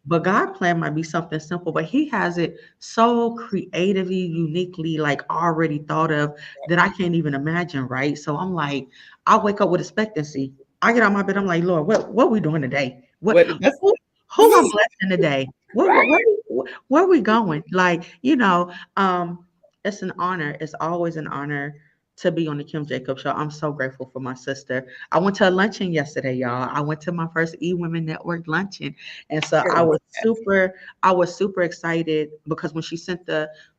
but God's plan might be something simple, but he has it so creatively, uniquely, like already thought of that I can't even imagine, right? So I'm like, I wake up with expectancy. I get out of my bed, I'm like, Lord, what we doing today? Who am I blessing today? Where are we going? Like, it's an honor. It's always an honor to be on the Kim Jacobs show. I'm so grateful for my sister. I went to a luncheon yesterday, y'all. I went to my first E-Women Network luncheon. And so I was super excited because when she sent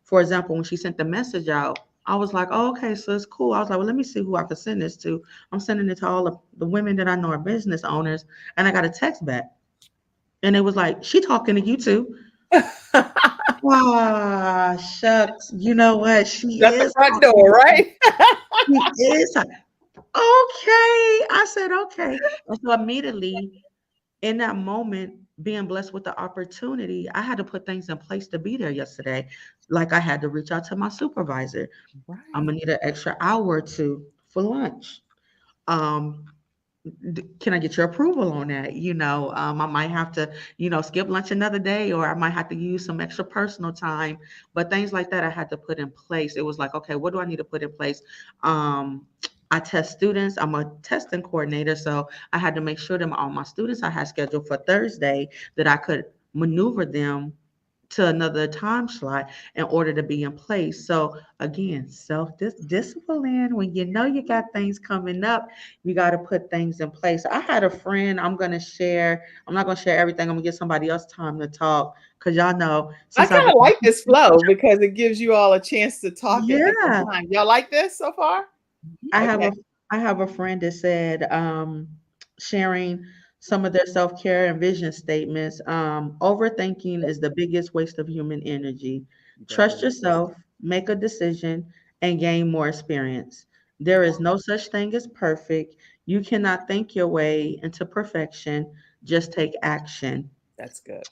for example, when she sent the message out, I was like, oh, okay, so it's cool. I was like, well, let me see who I can send this to. I'm sending it to all of the women that I know are business owners. And I got a text back. And it was like, she talking to you too. Ah, shucks. You know what? She Shut is the front door, right? She is. Okay. I said, okay. And so immediately in that moment, being blessed with the opportunity, I had to put things in place to be there yesterday. Like I had to reach out to my supervisor. Right. I'm gonna need an extra hour or two for lunch. Um, can I get your approval on that? I might have to, skip lunch another day, or I might have to use some extra personal time. But things like that I had to put in place. It was like, okay, what do I need to put in place? I test students. I'm a testing coordinator, so I had to make sure that all my students I had scheduled for Thursday that I could maneuver them to another time slot in order to be in place. So again, discipline. When you know you got things coming up, you got to put things in place. I had a friend. I'm gonna share. I'm not gonna share everything. I'm gonna give somebody else time to talk because y'all know I since I've kind of been like this flow because it gives you all a chance to talk at different yeah. times. Y'all like this so far? I have Okay. a I have a friend that said sharing some of their self-care and vision statements. Overthinking is the biggest waste of human energy. That Trust is good. yourself, make a decision, and gain more experience. There is no such thing as perfect. You cannot think your way into perfection. Just take action. That's good.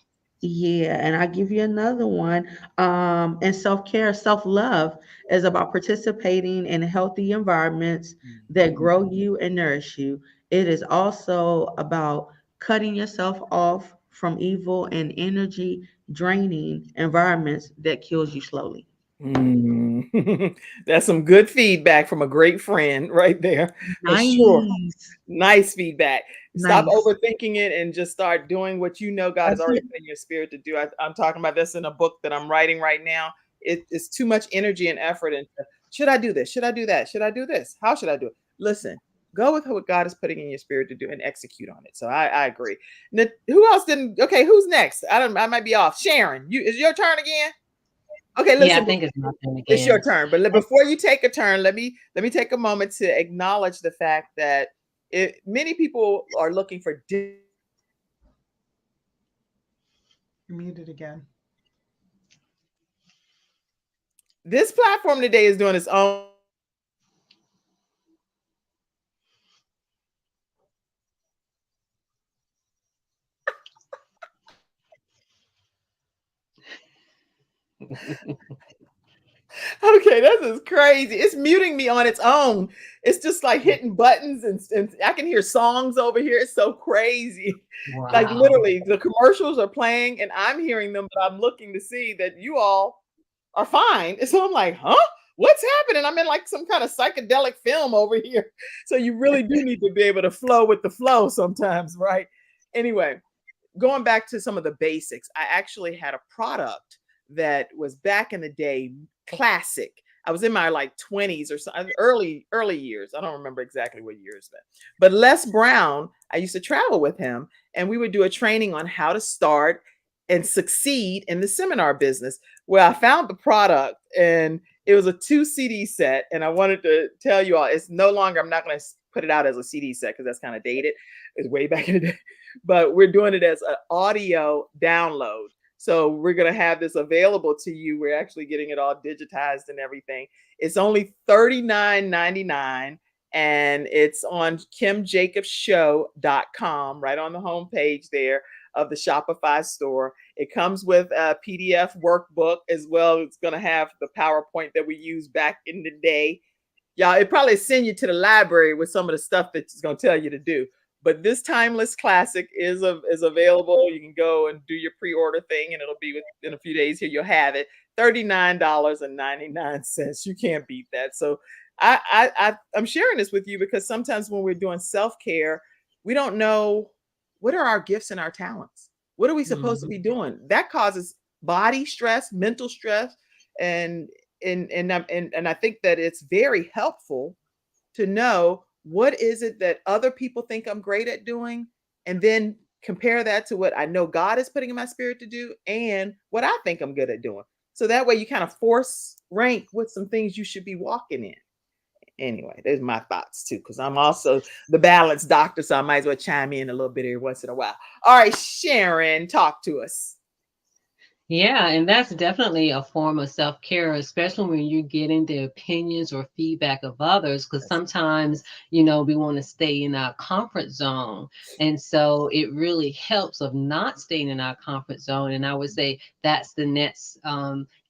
Yeah, and I give you another one. And self-care, self-love is about participating in healthy environments that Mhm. grow you and nourish you. It is also about cutting yourself off from evil and energy draining environments that kills you slowly. Mm. That's some good feedback from a great friend right there, for sure. Nice. Nice feedback. Stop Nice. overthinking it and just start doing what you know God has That's already it. put in your spirit to do. I'm talking about this in a book that I'm writing right now. It's too much energy and effort into should I do this? Should I do that? Should I do this? How should I do it? Listen, go with what God is putting in your spirit to do and execute on it. So I agree. Now, who else didn't? Okay, who's next? I might be off. Sharon, you is your turn again? Okay, Yeah, I listen, think it's my turn it's your again. turn. But before you take a turn, let me take a moment to acknowledge the fact that many people are looking for You're muted again. this platform today is doing its own. Okay, this is crazy. It's muting me on its own. It's just like hitting buttons and I can hear songs over here. It's so crazy. Like Wow. literally, the commercials are playing and I'm hearing them, but I'm looking to see that you all are fine. And so I'm like, huh? What's happening? I'm in like some kind of psychedelic film over here. So you really do need to be able to flow with the flow sometimes, right? Anyway, going back to some of the basics, I actually had a product that was back in the day, classic. I was in my like 20s or so, early years. I don't remember exactly what years, but Les Brown, I used to travel with him, and we would do a training on how to start and succeed in the seminar business. Where I found the product, and it was a 2 CD set, and I wanted to tell you all, it's no longer. I'm not going to put it out as a CD set because that's kind of dated. It's way back in the day, but we're doing it as an audio download. So we're going to have this available to you. We're actually getting it all digitized and everything. It's only $39.99 and it's on kimjacobshow.com, right on the homepage there of the Shopify store. It comes with a PDF workbook as well. It's going to have the PowerPoint that we used back in the day. Y'all, it probably send you to the library with some of the stuff that it's going to tell you to do. But this timeless classic is available. You can go and do your pre-order thing, and it'll be within a few days. Here you'll have it. $39.99. You can't beat that. So I'm sharing this with you because sometimes when we're doing self-care, we don't know what are our gifts and our talents. What are we supposed to be doing? That causes body stress, mental stress, and and I think that it's very helpful to know what is it that other people think I'm great at doing, and then compare that to what I know God is putting in my spirit to do and what I think I'm good at doing. So that way you kind of force rank with some things you should be walking in. Anyway, there's my thoughts too, because I'm also the balance doctor, so I might as well chime in a little bit every once in a while. All right, Sharon, talk to us. Yeah, and that's definitely a form of self-care, especially when you're getting the opinions or feedback of others, because sometimes, we want to stay in our comfort zone. And so it really helps of not staying in our comfort zone. And I would say that's the next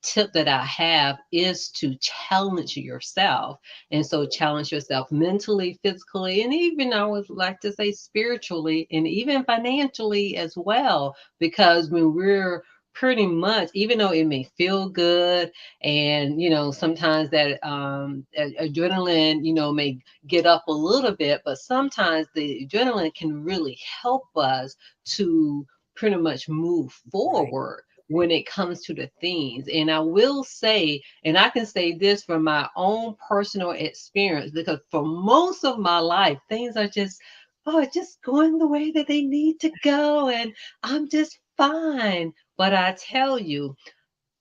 tip that I have is to challenge yourself. And so challenge yourself mentally, physically, and even I would like to say spiritually and even financially as well, because when we're pretty much, even though it may feel good, and sometimes that adrenaline, may get up a little bit, but sometimes the adrenaline can really help us to pretty much move Right. forward. when it comes to the things. And I will say, and I can say this from my own personal experience, because for most of my life, things are just, oh, just going the way that they need to go. And I'm just fine. But I tell you,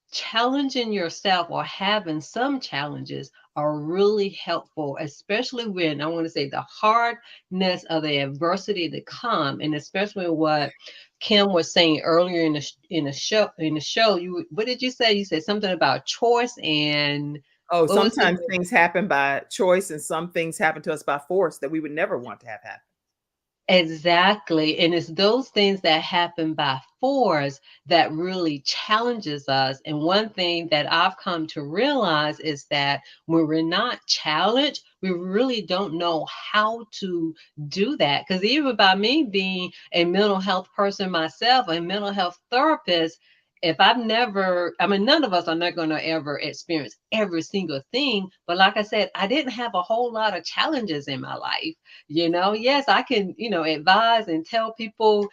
challenging yourself or having some challenges are really helpful, especially when I want to say the hardness of the adversity to come, and especially what Kim was saying earlier in the show. What did you say? You said something about choice and Oh, what was it? sometimes things happen by choice and some things happen to us by force that we would never want to have happen. Exactly. And it's those things that happen by force that really challenges us. And one thing that I've come to realize is that when we're not challenged, we really don't know how to do that. Because even by me being a mental health person myself, a mental health therapist, if I've never, I mean, none of us are not going to ever experience every single thing. But like I said, I didn't have a whole lot of challenges in my life. Yes, I can, advise and tell people,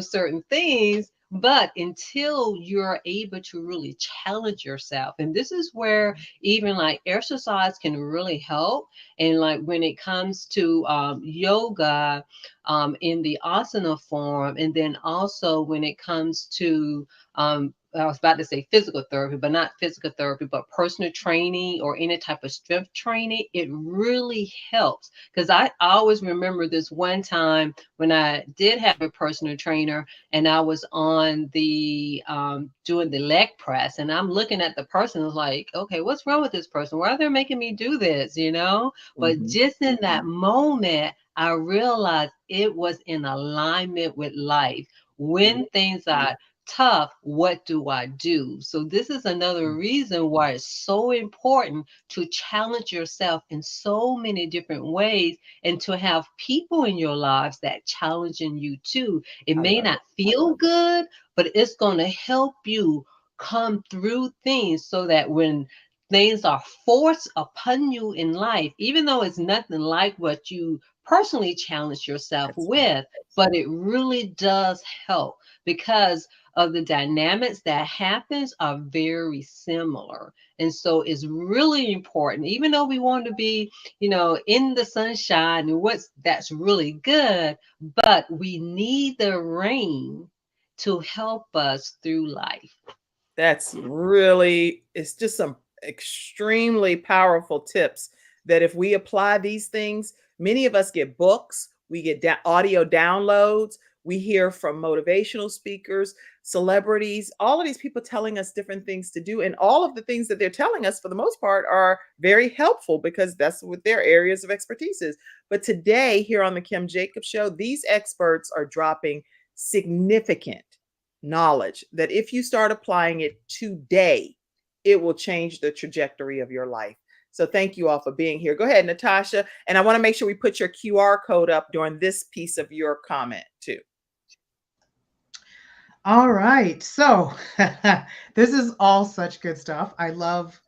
certain things, but until you're able to really challenge yourself, and this is where even like exercise can really help. And like when it comes to yoga, in the asana form, and then also when it comes to I was about to say physical therapy, but not physical therapy, but personal training or any type of strength training, it really helps. Because I always remember this one time when I did have a personal trainer and I was on the doing the leg press, and I'm looking at the person, I was like, okay, what's wrong with this person? Why are they making me do this? But Mhm. just in that moment, I realized it was in alignment with life. When things are tough, what do I do? So this is another reason why it's so important to challenge yourself in so many different ways, and to have people in your lives that challenging you too. It I may love not feel good, but it's going to help you come through things so that when things are forced upon you in life, even though it's nothing like what you personally challenge yourself That's right. with, but it really does help, because of the dynamics that happens are very similar. And so it's really important, even though we want to be, in the sunshine and that's really good, but we need the rain to help us through life. That's really, it's just some extremely powerful tips that if we apply these things, many of us get books, we get audio downloads, we hear from motivational speakers, celebrities, all of these people telling us different things to do. And all of the things that they're telling us, for the most part, are very helpful because that's what their areas of expertise is. But today, here on the Kim Jacobs Show, these experts are dropping significant knowledge that if you start applying it today, it will change the trajectory of your life. So thank you all for being here. Go ahead, Natasha. And I want to make sure we put your QR code up during this piece of your comment too. All right. So this is all such good stuff. I love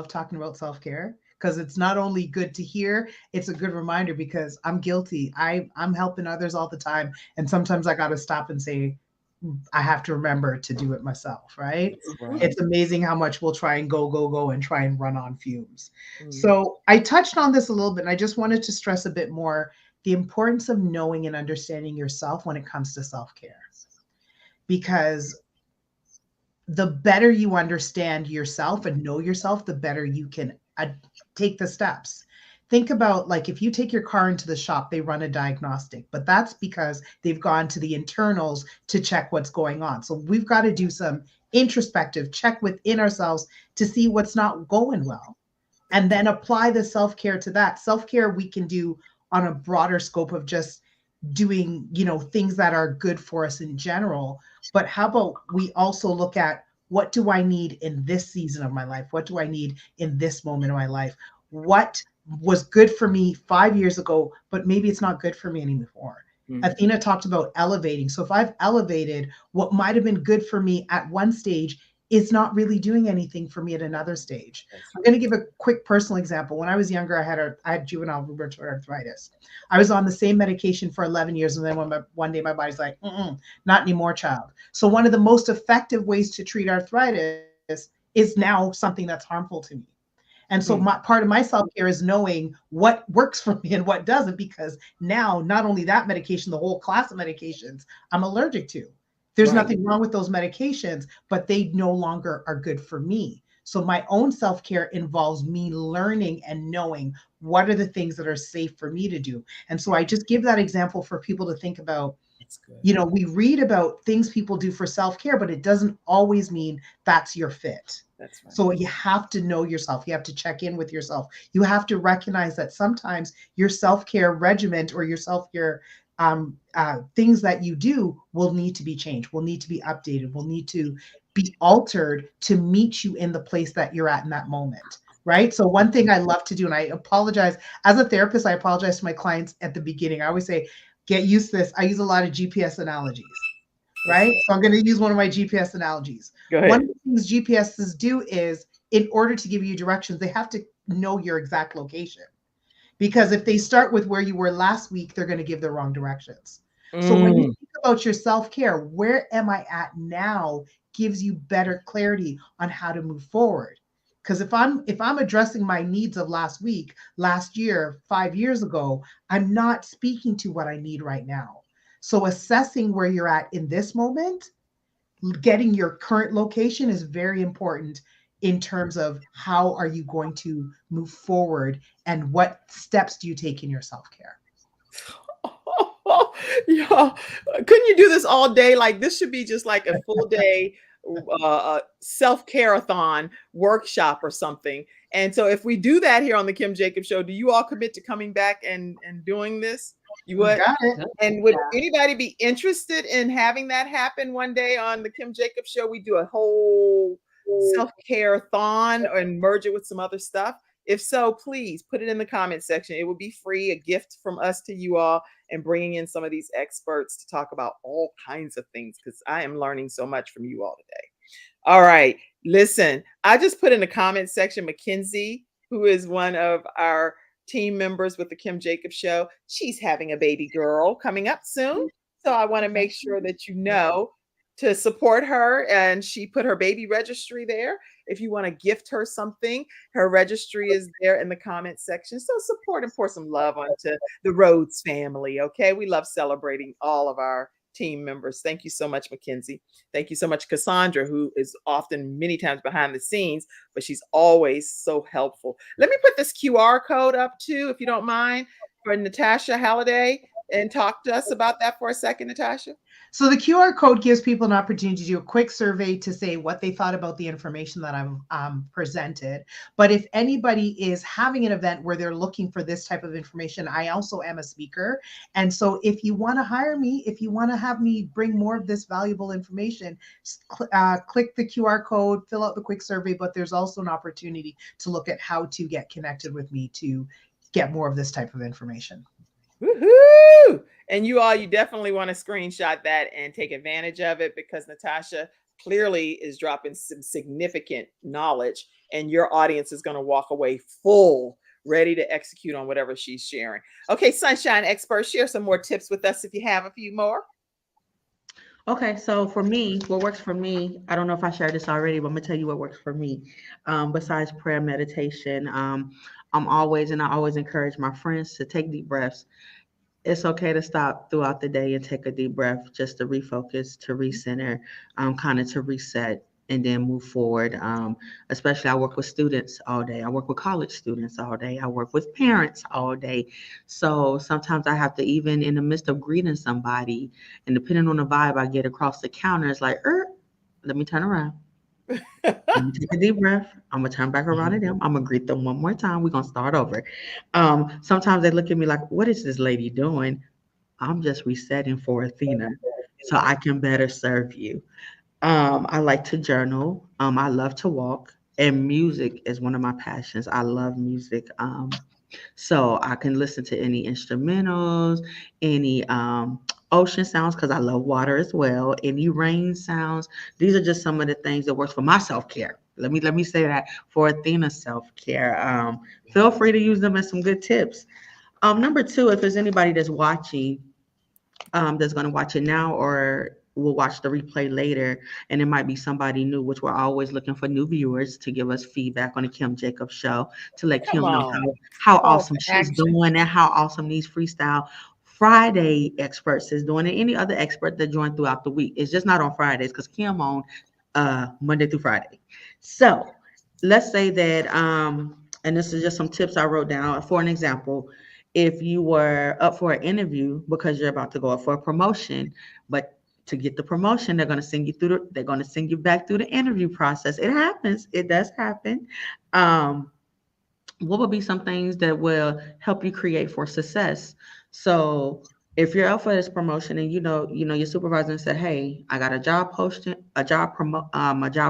talking about self-care because it's not only good to hear, it's a good reminder because I'm guilty. I'm helping others all the time. And sometimes I gotta stop and say, I have to remember to do it myself, right? That's Mhm. right. It's amazing how much we'll try and go and try and run on fumes. Mhm. So I touched on this a little bit, and I just wanted to stress a bit more the importance of knowing and understanding yourself when it comes to self-care. Because the better you understand yourself and know yourself, the better you can take the steps. Think about like if you take your car into the shop, they run a diagnostic, but that's because they've gone to the internals to check what's going on. So we've got to do some introspective check within ourselves to see what's not going well and then apply the self-care to that. Self-care we can do on a broader scope of just doing, things that are good for us in general. But how about we also look at what do I need in this season of my life? What do I need in this moment of my life? What was good for me 5 years ago, but maybe it's not good for me anymore? Mhm. Athena talked about elevating. So if I've elevated what might have been good for me at one stage, is not really doing anything for me at another stage. That's I'm going to give a quick personal example. When I was younger, I had juvenile rheumatoid arthritis. I was on the same medication for 11 years. And then one day my body's like, not anymore, child. So one of the most effective ways to treat arthritis is now something that's harmful to me. And so part of my self-care is knowing what works for me and what doesn't, because now not only that medication, the whole class of medications I'm allergic to. There's nothing wrong with those medications, but they no longer are good for me. So my own self-care involves me learning and knowing what are the things that are safe for me to do. And so I just give that example for people to think about. You know, we read about things people do for self-care, but it doesn't always mean that's your fit. That's right. So you have to know yourself. You have to check in with yourself. You have to recognize that sometimes your self-care regimen or your self-care things that you do will need to be changed, will need to be updated, will need to be altered to meet you in the place that you're at in that moment. Right. So one thing I love to do, and I apologize as a therapist, I apologize to my clients at the beginning. I always say, get used to this. I use a lot of GPS analogies. Right. So I'm going to use one of my GPS analogies. Go ahead. One of the things GPSs do is, in order to give you directions, they have to know your exact location. Because if they start with where you were last week, they're going to give the wrong directions. So when you think about your self-care, where am I at now gives you better clarity on how to move forward. Because if I'm addressing my needs of last week, last year, 5 years ago, I'm not speaking to what I need right now. So assessing where you're at in this moment, getting your current location is very important in terms of how are you going to move forward and what steps do you take in your self-care. Yeah, couldn't you do this all day? Like this should be just like a full day self-care-a-thon workshop or something. And so if we do that here on the Kim Jacobs Show, do you all commit to coming back and doing this? You would? Got it. And would anybody be interested in having that happen one day on the Kim Jacobs Show? We do a whole self-care-a-thon and merge it with some other stuff. If so, please put it in the comment section. It would be free, a gift from us to you all, and bringing in some of these experts to talk about all kinds of things, because I am learning so much from you all today. All right. Listen, I just put in the comment section, Mackenzie, who is one of our team members with the Kim Jacobs Show. She's having a baby girl coming up soon. So I want to make sure that you know to support her. And she put her baby registry there. If you want to gift her something, her registry is there in the comment section. So support and pour some love onto the Rhodes family. Okay. We love celebrating all of our team members. Thank you so much, Mackenzie. Thank you so much, Cassandra, who is often many times behind the scenes, but she's always so helpful. Let me put this QR code up too, if you don't mind, for Natasha Halliday, and talk to us about that for a second, Natasha. So the QR code gives people an opportunity to do a quick survey to say what they thought about the information that I've presented. But if anybody is having an event where they're looking for this type of information, I also am a speaker. And so if you want to hire me, if you want to have me bring more of this valuable information, click the QR code, fill out the quick survey, but there's also an opportunity to look at how to get connected with me to get more of this type of information. Woohoo! And you definitely want to screenshot that and take advantage of it, because Natasha clearly is dropping some significant knowledge, and your audience is going to walk away full, ready to execute on whatever she's sharing. Okay, Sunshine Expert, share some more tips with us if you have a few more. Okay, so for me, what works for me, I don't know if I shared this already, but I'm gonna tell you what works for me. Besides prayer, meditation, I always encourage my friends to take deep breaths. It's okay to stop throughout the day and take a deep breath just to refocus, to recenter, kind of to reset, and then move forward. Especially I work with students all day. I work with college students all day. I work with parents all day. So sometimes I have to, even in the midst of greeting somebody, and depending on the vibe I get across the counter, it's like, let me turn around. Let me take a deep breath. I'm gonna turn back around to them. I'm gonna greet them one more time. We're gonna start over. Sometimes they look at me like, what is this lady doing? I'm just resetting for Athena so I can better serve you. I like to journal. I love to walk, and music is one of my passions. I love music. So I can listen to any instrumentals, any ocean sounds because I love water as well. Any rain sounds. These are just some of the things that works for my self-care. Let me say that for Athena's self-care. Feel free to use them as some good tips. Number two, if there's anybody that's watching, that's going to watch it now or will watch the replay later, and it might be somebody new, which we're always looking for new viewers to give us feedback on the Kim Jacobs show, to let Come Kim know on. how Call awesome to she's action. doing and how awesome these Freestyle Friday experts is doing, and any other expert that joined throughout the week. It's just not on Fridays because Kim on Monday through Friday. So let's say that and this is just some tips I wrote down for an example. If you were up for an interview because you're about to go up for a promotion, but to get the promotion, they're going to send you they're going to send you back through the interview process. It happens. It does happen. What would be some things that will help you create for success? So if you're up for this promotion and your supervisor said, "Hey, I got a job posting, a job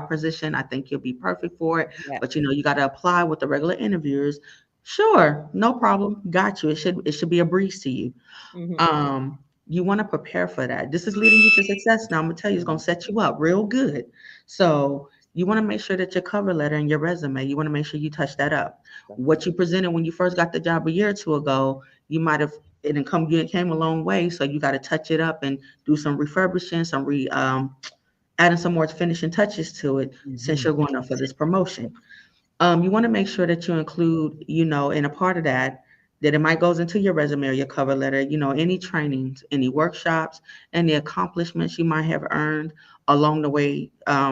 position. I think you'll be perfect for it, Yeah. but you got to apply with the regular interviewers." Sure, no problem. Got you. It should be a breeze to you. Mhm. You want to prepare for that. This is leading you to success. Now I'm gonna tell you, it's gonna set you up real good. So you want to make sure that your cover letter and your resume, you want to make sure you touch that up. What you presented when you first got the job a year or two ago, you might have you came a long way. So you got to touch it up and do some refurbishing, adding some more finishing touches to it since you're going up for this promotion. You want to make sure that you include, in a part of that it might goes into your resume or your cover letter, any trainings, any workshops, and the accomplishments you might have earned along the way,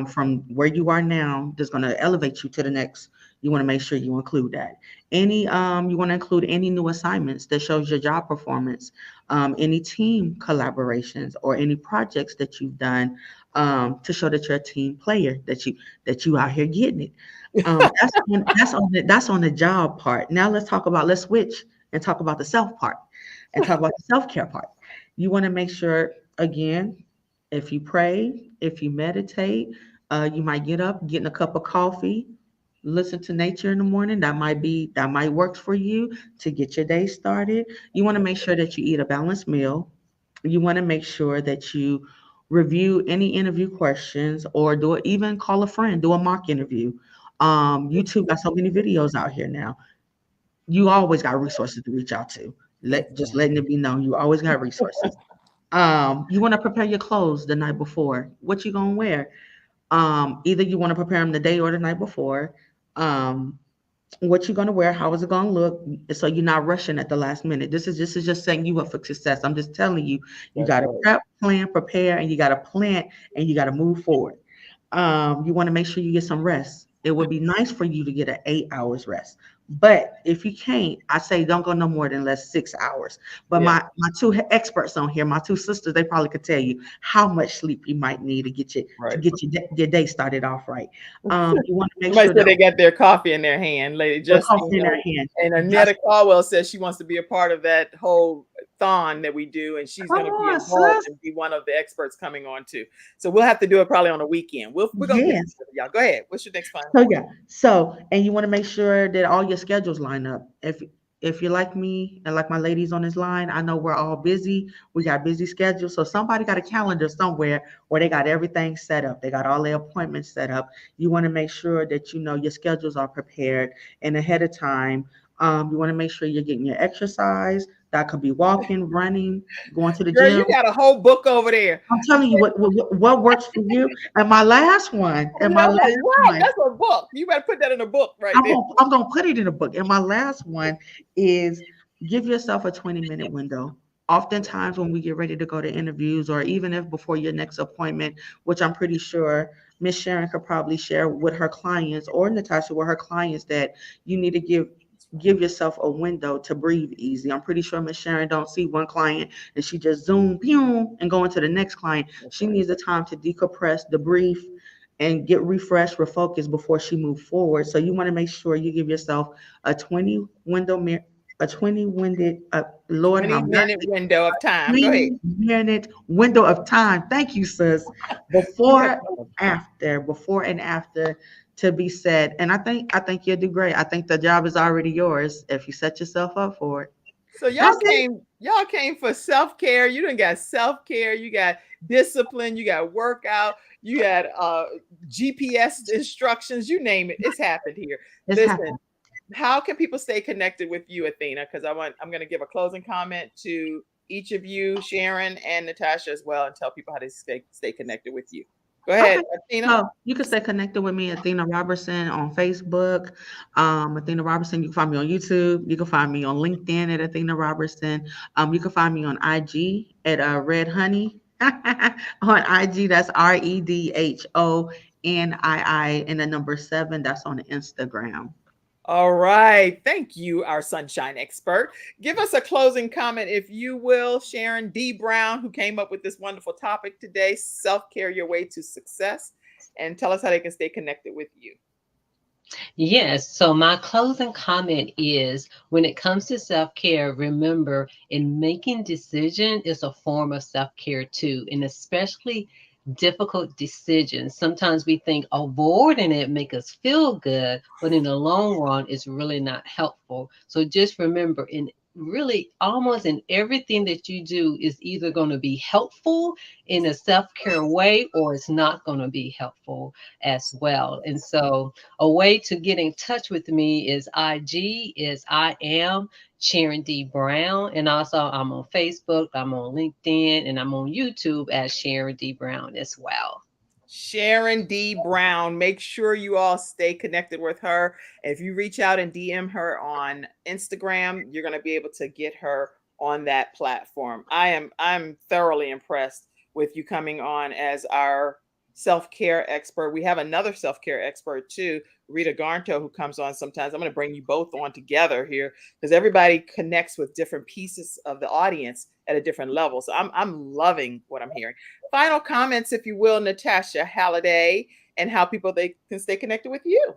from where you are now that's going to elevate you to the next. You want to make sure you include that. You want to include any new assignments that shows your job performance, any team collaborations or any projects that you've done, to show that you're a team player, that you out here getting it. That's on the job part. Now let's switch and talk about the self part and talk about the self-care part. You want to make sure, again, if you pray, if you meditate, you might get up, get in a cup of coffee, listen to nature in the morning. That might work for you to get your day started. You want to make sure that you eat a balanced meal. You want to make sure that you review any interview questions or even call a friend, do a mock interview. YouTube got so many videos out here now. You always got resources to reach out to. Just letting it be known, you always got resources. You want to prepare your clothes the night before. What you gonna wear? Either you want to prepare them the day or the night before. Um, what you're going to wear, how is it going to look, so you're not rushing at the last minute. This is just setting you up for success. I'm just telling you, you That's got to right. prep, plan, prepare, and you got to plan, and you got to move forward. You want to make sure you get some rest. It would be nice for you to get an 8 hours rest, but if you can't, I say don't go no more than less 6 hours. But Yeah. my two experts on here, my two sisters, they probably could tell you how much sleep you might need to get Right. your day started off right. You want to make Somebody sure said that they got their coffee in their hand, Lady the Justine. coffee in their hand. And That's Annetta Caldwell says she wants to be a part of that whole thon that we do, and she's Come going to be on, involved sis. and be one of the experts coming on too. So we'll have to do it probably on a weekend. We're going to get Yes. together, y'all. Go ahead. What's your next final So point? yeah. So and you want to make sure that all your schedules line up. If you're like me and like my ladies on this line, I know we're all busy. We got busy schedules. So somebody got a calendar somewhere where they got everything set up. They got all their appointments set up. You want to make sure that your schedules are prepared and ahead of time. You want to make sure you're getting your exercise. That could be walking, running, going to the Girl, gym. you got a whole book over there. I'm telling you what works for you. And my last one, I'm like, what? That's a book. You better put that in a book right there. I'm gonna put it in a book. And my last one is give yourself a 20-minute window. Oftentimes when we get ready to go to interviews or even if before your next appointment, which I'm pretty sure Miss Sharon could probably share with her clients or Natasha with her clients, that you need to give yourself a window to breathe easy. I'm pretty sure Miss Sharon don't see one client and she just zoom, boom, and go into the next client. She needs the time to decompress, debrief, and get refreshed, refocused before she moves forward. So you want to make sure you give yourself a 20-winded, Lord have 20-minute mercy, window of time. Go ahead. 20-minute window of time. Thank you, sis. Before and after to be said. And I think you'll do great. I think the job is already yours if you set yourself up for it. So y'all came for self-care. You done got self-care, you got discipline, you got workout, you got GPS instructions, you name it. It's happened here. It's Listen, happened. how can people stay connected with you, Athena? Because I'm going to give a closing comment to each of you, Sharon and Natasha as well, and tell people how to stay connected with you. Go ahead, Athena. So you can stay connected with me, Athena Robertson, on Facebook. Athena Robertson, you can find me on YouTube. You can find me on LinkedIn at Athena Robertson. You can find me on IG at Red Honey. On IG, that's REDHONII and the number 7. That's on Instagram. All right. Thank you, our sunshine expert. Give us a closing comment, if you will, Sharon D. Brown, who came up with this wonderful topic today, self-care your way to success, and tell us how they can stay connected with you. Yes. So my closing comment is, when it comes to self-care, remember, in making decision is a form of self-care too, and especially difficult decisions. Sometimes we think avoiding it make us feel good, but in the long run, it's really not helpful. So just remember, in really almost in everything that you do is either going to be helpful in a self-care way, or it's not going to be helpful as well. And so a way to get in touch with me is IG is I am Sharon D. Brown. And also I'm on Facebook, I'm on LinkedIn, and I'm on YouTube as Sharon D. Brown as well. Sharon D. Brown. Make sure you all stay connected with her. If you reach out and DM her on Instagram, you're going to be able to get her on that platform. I'm thoroughly impressed with you coming on as our self-care expert. We have another self-care expert too, Rita Garnto, who comes on sometimes. I'm going to bring you both on together here because everybody connects with different pieces of the audience at a different level. So I'm loving what I'm hearing. Final comments, if you will, Natasha Halliday, and how people they can stay connected with you.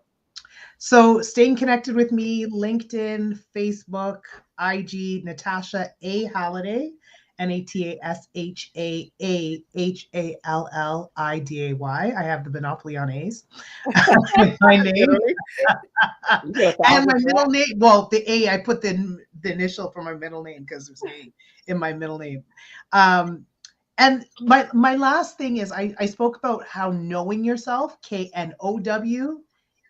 So staying connected with me, LinkedIn, Facebook, IG, Natasha A. Halliday, NATASHAAHALLIDAY. I have the monopoly on A's. My name. And my middle name. Well, the A, I put the initial for my middle name because there's A in my middle name. And my last thing is I spoke about how knowing yourself, KNOW,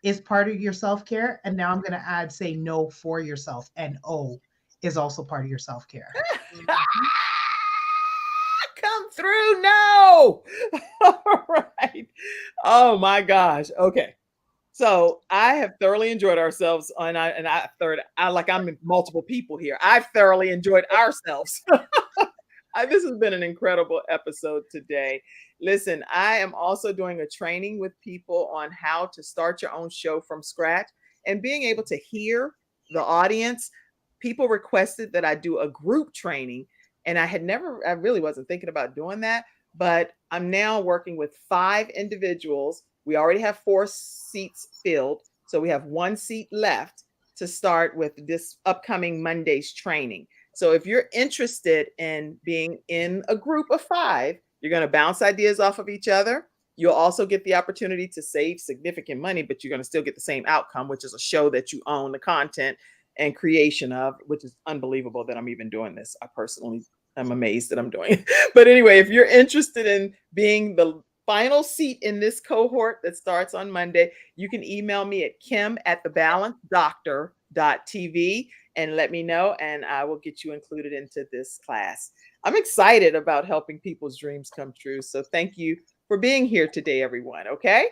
is part of your self-care. And now I'm going to add, say, know for yourself. NO is also part of your self-care. Come through. No. All right. Oh my gosh. Okay. So I have thoroughly enjoyed ourselves, and I'm multiple people here. I've thoroughly enjoyed ourselves. This has been an incredible episode today. Listen, I am also doing a training with people on how to start your own show from scratch and being able to hear the audience. People requested that I do a group training, and I really wasn't thinking about doing that, but I'm now working with 5 individuals. We already have 4 seats filled, so we have 1 seat left to start with this upcoming Monday's training. So if you're interested in being in a group of 5, you're going to bounce ideas off of each other. You'll also get the opportunity to save significant money, but you're going to still get the same outcome, which is a show that you own the content and creation of, which is unbelievable that I'm even doing this. I'm amazed that I'm doing it. But anyway, if you're interested in being the final seat in this cohort that starts on Monday, you can email me at kim@thebalancedoctor.tv and let me know, and I will get you included into this class. I'm excited about helping people's dreams come true. So thank you for being here today, everyone. Okay.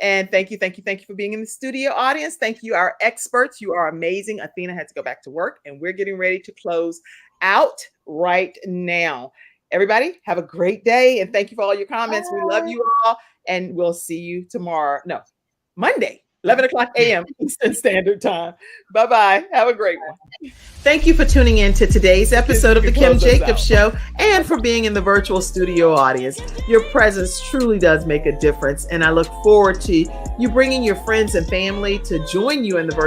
And thank you for being in the studio, audience. Thank you, our experts. You are amazing. Athena had to go back to work, and we're getting ready to close out right now. Everybody, have a great day, and thank you for all your comments. Bye. We love you all, and we'll see you Monday, 11 o'clock a.m. Eastern Standard Time. Bye-bye. Have a great one. Thank you for tuning in to today's episode of The Kim Jacobs Show, and for being in the virtual studio audience. Your presence truly does make a difference, and I look forward to you bringing your friends and family to join you in the virtual